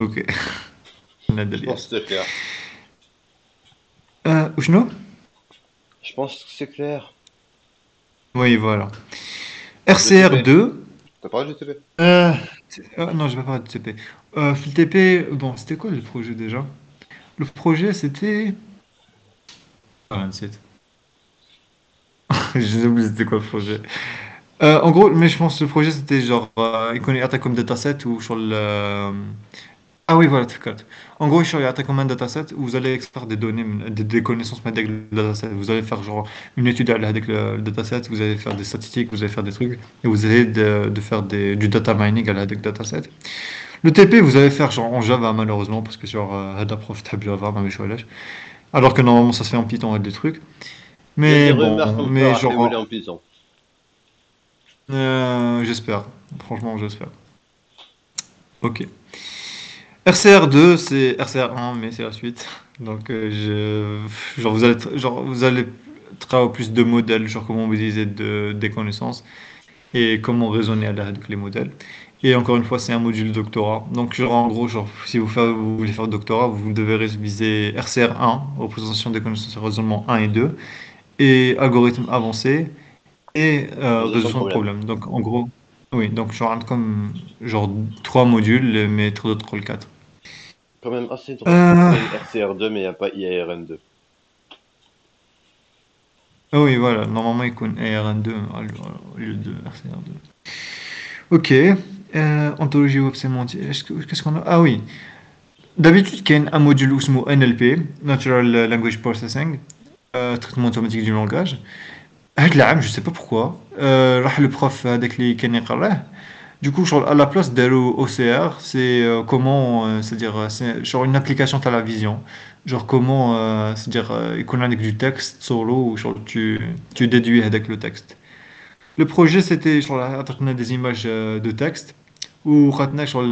Speaker 3: ok. On a
Speaker 1: Je
Speaker 3: délire.
Speaker 1: pense que c'est clair.
Speaker 3: وشنو?
Speaker 1: Je pense que c'est clair.
Speaker 3: Oui, voilà.
Speaker 1: Le TP.
Speaker 3: RCR2.
Speaker 1: T'as parlé du TP?
Speaker 3: Non, je vais pas parler de TP. Le TP, bon, c'était quoi le projet déjà? Le projet, c'était. Ah, 27. J'ai oublié c'était quoi le projet. En gros, mais je pense que le projet c'était genre, il connaît Attack comme dataset ou sur le. Ah oui, voilà, تفكرت. En gros, il y a Attack comme un dataset où vous allez extraire des données, des connaissances avec le dataset. Vous allez faire genre une étude avec le dataset, vous allez faire des statistiques, vous allez faire des trucs, et vous allez de faire du data mining avec le dataset. Le TP, vous allez faire genre en Java malheureusement, parce que genre, هذا prof تحب Java, ما مش علاش. Alors que normalement ça se fait en Python et des trucs.
Speaker 1: Il y a des
Speaker 3: Mais
Speaker 1: rumeurs
Speaker 3: bon,
Speaker 1: comme
Speaker 3: mais
Speaker 1: quoi Rahimouli
Speaker 3: genre,
Speaker 1: en Python.
Speaker 3: j'espère. Franchement, j'espère. Ok. RCR2, c'est RCR1, mais c'est la suite. Donc, genre, vous allez travailler plus de modèles, genre comment modéliser des connaissances et comment raisonner avec les modèles. Et encore une fois, c'est un module doctorat. Donc, genre, en gros, genre, si vous voulez faire le doctorat, vous devez réviser RCR1, représentation des connaissances et raisonnement 1 et 2, et algorithme avancé, et
Speaker 1: Résolution de
Speaker 3: résolution de
Speaker 1: problème.
Speaker 3: problèmes. Donc, en gros, oui, donc, genre, trois modules, mais trop d'autres le 4.
Speaker 1: Quand même assez drôle qu'ils
Speaker 3: Euh,
Speaker 1: prennent RCR2 mais il n'y a pas IARN2.
Speaker 3: ah oui, voilà, normalement, il connaît ARN2 au lieu de RCR2. Ok, ontologie web sémantique. Qu'est-ce qu'on a? Ah oui, d'habitude, il y a un module qui s'appelle NLP, Natural Language Processing, traitement automatique du langage. هاد العام je sais pas pourquoi راح le prof هذاك اللي كان يقراه. Du coup genre, à la place d'Hello OCR c'est comment c'est-à-dire c'est genre une application à la vision, genre comment c'est-à-dire il connaît avec du texte solo ou genre tu déduis avec le texte. Le projet c'était genre on a des images de texte ou genre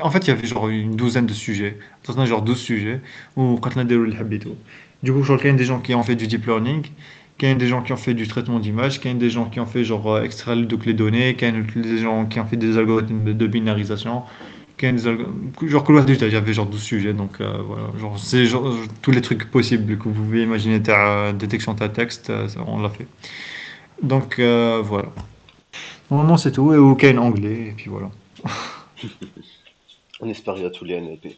Speaker 3: en fait il y avait genre une douzaine de sujets, on a genre 12 sujets ou on a des du coup genre il y a des gens qui ont fait du deep learning, il y a des gens qui ont fait du traitement d'image, il y a des gens qui ont fait genre extraire donc les données, il y a des gens qui ont fait des algorithmes de binarisation, il y a des genre que il y avait genre 12 sujets donc voilà genre c'est genre tous les trucs possibles que vous pouvez imaginer détection de texte on l'a fait. Donc voilà. Normalement, c'est tout. Et OK en anglais, et puis voilà.
Speaker 1: On espère qu'il y a tous les NLP.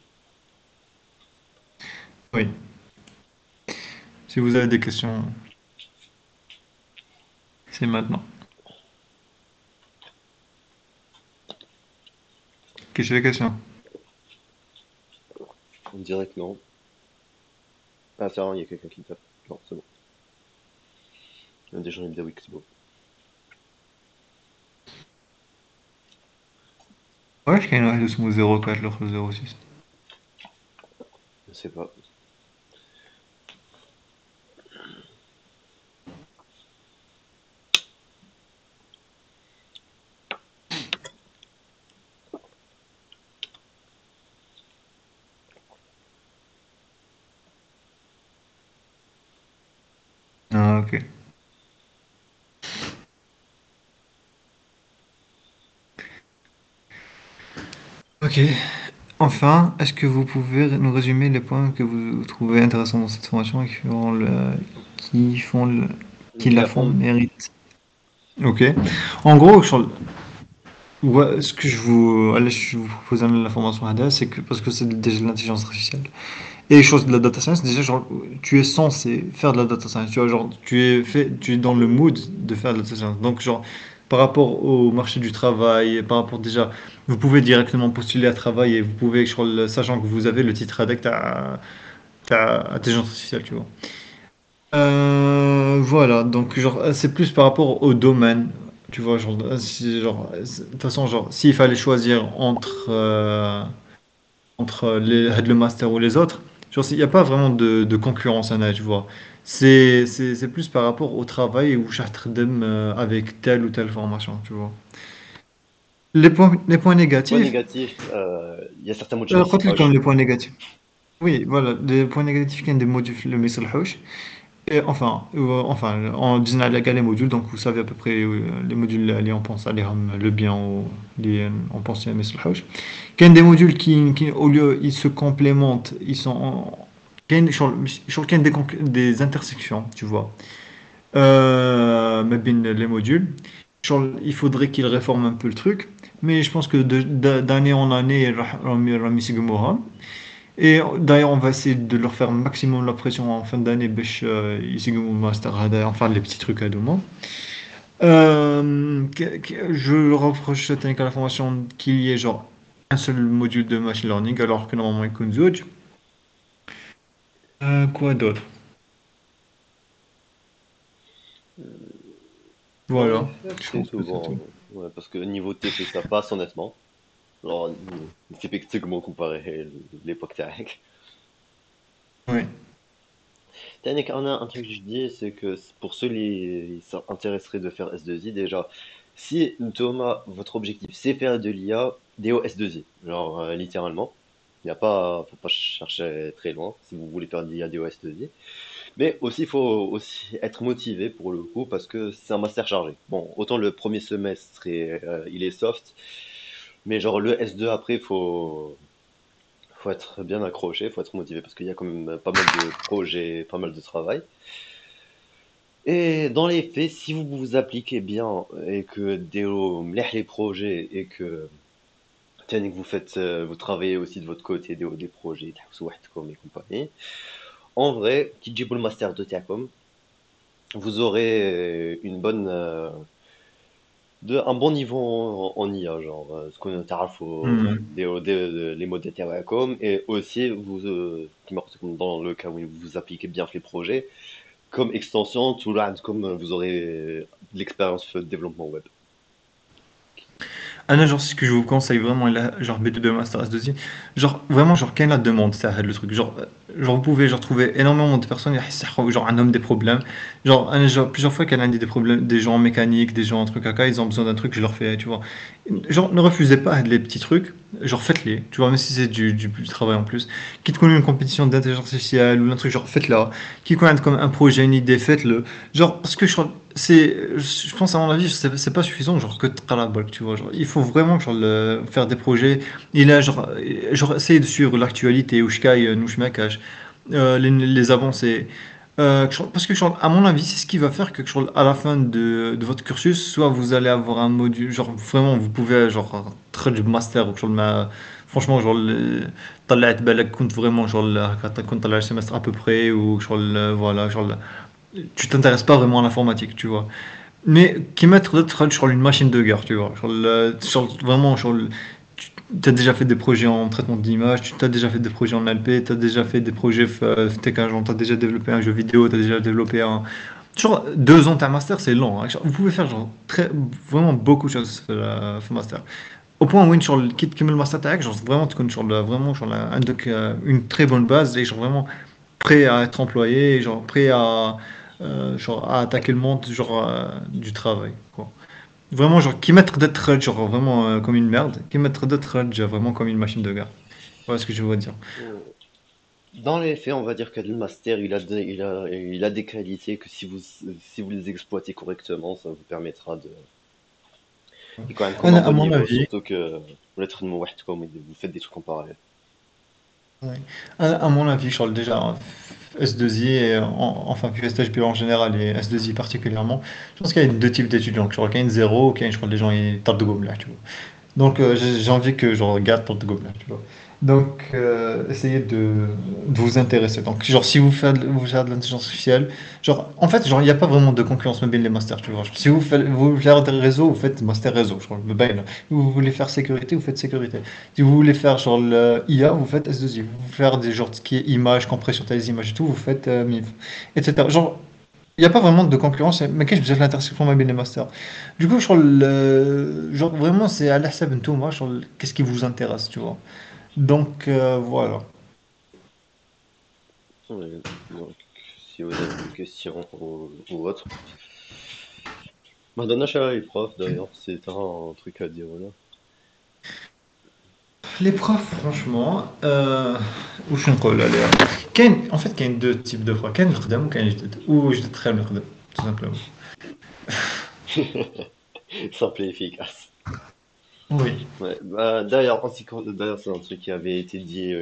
Speaker 3: Oui. Si vous avez des questions, c'est maintenant. Quelles sont les questions?
Speaker 1: On dirait que non. Ah, c'est vrai, il y a quelqu'un qui me tape. Non, c'est bon. Il y a des gens qui me disent oui, que c'est bon.
Speaker 3: Ouais, je gagne le smooth 04, l'autre 06.
Speaker 1: Je sais pas.
Speaker 3: Ah, ok. Ok. Enfin, est-ce que vous pouvez nous résumer les points que vous trouvez intéressants dans cette formation et qui font le, qui
Speaker 1: Qui
Speaker 3: la
Speaker 1: la
Speaker 3: font
Speaker 1: font?
Speaker 3: mérite? Ok. En gros, ouais, ce que je vous propose la formation ADA, c'est que, parce que c'est déjà de l'intelligence artificielle. Et les choses de la data science, déjà, genre, tu es censé faire de la data science. Tu vois, genre, tu es dans le mood de faire de la data science. Donc, genre, par rapport au marché du travail, par rapport déjà, vous pouvez directement postuler à travail et vous pouvez, genre, sachant que vous avez le titre adect à intelligence artificielle, tu vois. Voilà, donc, genre, c'est plus par rapport au domaine. Tu vois, genre, de toute façon, genre, s'il fallait choisir entre le master ou les autres. Genre, il n'y a pas vraiment de concurrence en âge, tu vois. C'est plus par rapport au travail où j'attendem avec telle ou telle formation, tu vois. Les points
Speaker 1: Point
Speaker 3: négatifs,
Speaker 1: négatif, il y a certains modules qui sont
Speaker 3: قلت
Speaker 1: pas
Speaker 3: لكم les
Speaker 1: chauds.
Speaker 3: points négatifs. Oui, voilà, les points négatifs, il y a des modules اللي ما يصلحوش. Et enfin, en disant les modules, donc vous savez à peu près les modules, on pense à le bien ou on pense à ميصلحوش. Il y a des modules au lieu, ils se complémentent, ils sont sur lequel des intersections, tu vois, mais bien les modules. Il faudrait qu'ils réforment un peu le truc, mais je pense que d'année en année, راح يسقموها. Et d'ailleurs, on va essayer de leur faire maximum la pression en fin d'année, ils aient le master, enfin les petits trucs à deux mois. Je leur reproche cette année à la formation qu'il y ait genre un seul module de machine learning, alors que normalement il y a qu'une autre. Quoi d'autre?
Speaker 1: Dans les
Speaker 3: Voilà,
Speaker 1: faits,
Speaker 3: je
Speaker 1: c'est
Speaker 3: pense
Speaker 1: tout
Speaker 3: que c'est tout.
Speaker 1: bon. Ouais, parce que niveau TP, ça passe, honnêtement. Genre, typiquement comparé à l'époque تاعك.
Speaker 3: Oui.
Speaker 1: Yannick, on a un truc que je dis, c'est que pour ceux qui s'intéresseraient de faire S2I, déjà, si Thomas, votre objectif, c'est faire de l'IA, DO S2I, genre littéralement, il n'y a pas, faut pas chercher très loin si vous voulez faire de l'IA, DO S2I. Mais aussi, il faut aussi être motivé pour le coup, parce que c'est un master chargé. Bon, autant le premier semestre, il est soft, mais genre le S2 après, faut être bien accroché, faut être motivé, parce qu'il y a quand même pas mal de projets, pas mal de travail. Et dans les faits, si vous vous appliquez bien et que les projets et que tiens, que vous faites, vous travaillez aussi de votre côté des projets, comme et compagnie, en vrai, qui dit le master de Tiacom, vous aurez un bon niveau en IA, genre ce qu'on a
Speaker 3: Mhm.
Speaker 1: les modèles Tiacom et aussi dans le cas où vous vous appliquez bien les projets, comme extension, tout là, comme vous aurez de l'expérience de développement web.
Speaker 3: Ah non, genre, ce que je vous conseille vraiment, là, genre B2 Master S2I, genre, vraiment, genre, quand la demande, ça aide le truc. Genre, vous pouvez, genre, trouver énormément de personnes, genre, un homme des problèmes. Genre, plusieurs fois qu'elle a dit des problèmes, des gens en mécanique, des gens en truc à cas, ils ont besoin d'un truc, je leur fais, tu vois. Genre, ne refusez pas les petits trucs, genre, faites-les, tu vois, même si c'est du travail en plus. Quitte qu'on ait une compétition d'intelligence artificielle ou un truc, genre, faites-la. Quitte qu'on ait comme un projet, une idée, faites-le. Genre, parce que je pense à mon avis, c'est pas suffisant, genre que la bolk, tu vois. Genre, il faut vraiment genre, faire des projets. Il a genre essayer de suivre l'actualité, ou nous les avancées. Parce que genre, à mon avis, c'est ce qui va faire que genre, à la fin de votre cursus, soit vous allez avoir un module, genre vraiment, vous pouvez genre trade master ou genre, franchement, genre, طلعت بالك كنت vraiment genre كنت طلع semestre à peu près ou genre voilà genre tu t'intéresses pas vraiment à l'informatique, tu vois. Mais qui mettre d'autres sur une machine de guerre, tu vois. Vraiment, tu as déjà fait des projets en traitement d'image, tu as déjà fait des projets en LP, tu as déjà fait des projets tech agent, tu as déjà développé un jeu vidéo, tu as déjà développé un. Genre, 2 ans, t'as un master, c'est long, hein. Vous pouvez faire genre, vraiment beaucoup de choses في master. Au point où sur le kit qui met le master tag, genre vraiment tu connais vraiment sur une très bonne base et genre vraiment prêt à être employé, genre prêt genre, à attaquer le monde genre, du travail. Quoi. Vraiment, genre, qui mettre d'être genre, vraiment comme une merde, qui mettre d'être genre, vraiment comme une machine de guerre. Voilà ce que je veux dire.
Speaker 1: Dans les faits, on va dire que le master, il a des qualités que si vous les exploitez correctement, ça vous permettra de, et quand même comme un
Speaker 3: À
Speaker 1: bon
Speaker 3: mon
Speaker 1: niveau,
Speaker 3: avis,
Speaker 1: surtout que vous êtes comme vous faites des trucs en parallèle.
Speaker 3: ouais. À mon avis, Charles, déjà, S2I, et enfin, puis STHP en général et S2I particulièrement, je pense qu'il y a deux types d'étudiants. Genre, il y a une zéro, qui je crois, les gens, ils tapent de gomme là, tu vois. Donc, j'ai envie que je regarde pour de gobelins, tu vois. Donc, essayez de vous intéresser. Donc, genre, si vous faites de l'intelligence artificielle, genre, en fait, genre, il n'y a pas vraiment de concurrence même bien les masters, tu vois. Genre, si vous voulez faire des réseaux, vous faites master réseau, je crois, le bail, là. Si vous voulez faire sécurité, vous faites sécurité. Si vous voulez faire, genre, le IA, vous faites S2I. Vous voulez faire des, genre, ce qui est image, compression des images et tout, vous faites MIF, etc. Genre, il n'y a pas vraiment de concurrence, mais qu'est-ce que je veux dire l'intersection ma les masters. Du coup, genre vraiment, c'est à l'hsab de tout, moi, qu'est-ce qui vous intéresse, tu vois. Donc, voilà.
Speaker 1: Donc, si vous avez des questions ou autres. Madonna chez les profs, d'ailleurs, c'est un truc à dire, là.
Speaker 3: Les profs, franchement, وش نقول عليها en fait كاين deux types de profs كاين الخدام وكاين الجدد وجدد خير من الخدام tout simplement.
Speaker 1: Simple et efficace.
Speaker 3: Oui.
Speaker 1: Ouais, bah, d'ailleurs, d'ailleurs, c'est un truc qui avait été dit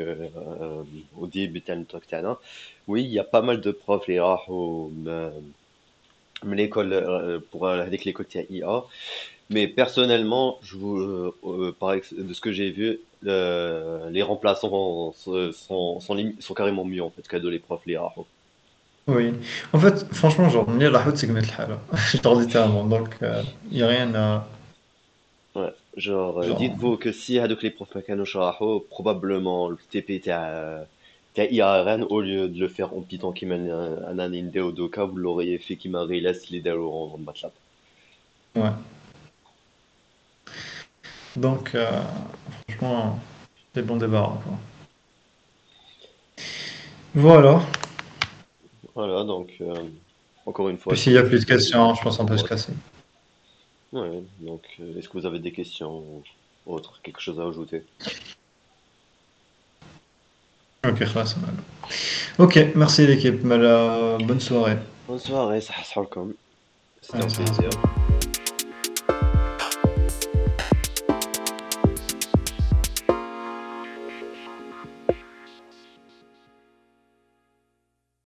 Speaker 1: au début de talk. Oui, il y a pas mal de profs, les rahou, من l'école pour avec l'école تاع IA. Mais personnellement, de ce que j'ai vu, les remplaçants sont carrément mieux en fait que les profs les rares.
Speaker 2: Oui. En fait, franchement, genre, منين راحوا تسقمت الحالة. Genre, littéralement. Donc, il n'y a rien à.
Speaker 1: Ouais. Genre,
Speaker 2: Genre,
Speaker 1: dites-vous que si هذوك les profs ما كانوش راحوا, probablement le TP تاع IRN au lieu de le faire en Python qui mène un année ou deux cas, vous l'auriez fait qui m'a les داروا en MATLAB.
Speaker 2: ouais. Donc, franchement, c'est bon débarras, quoi. Voilà.
Speaker 1: Voilà, donc encore une fois,
Speaker 2: Puis
Speaker 1: je
Speaker 2: s'il
Speaker 1: vous
Speaker 2: n'y a plus de
Speaker 1: remercie
Speaker 2: questions, je
Speaker 1: pour
Speaker 2: pense qu'on peut se
Speaker 1: votre.
Speaker 2: casser.
Speaker 1: Ouais, donc est-ce que vous avez des questions ou autre, quelque chose à ajouter?
Speaker 2: Ok, خلاص. Ok, merci l'équipe. Bonne soirée.
Speaker 1: Bonne soirée, ça comme. C'était un
Speaker 2: Allez, ça va.
Speaker 1: plaisir.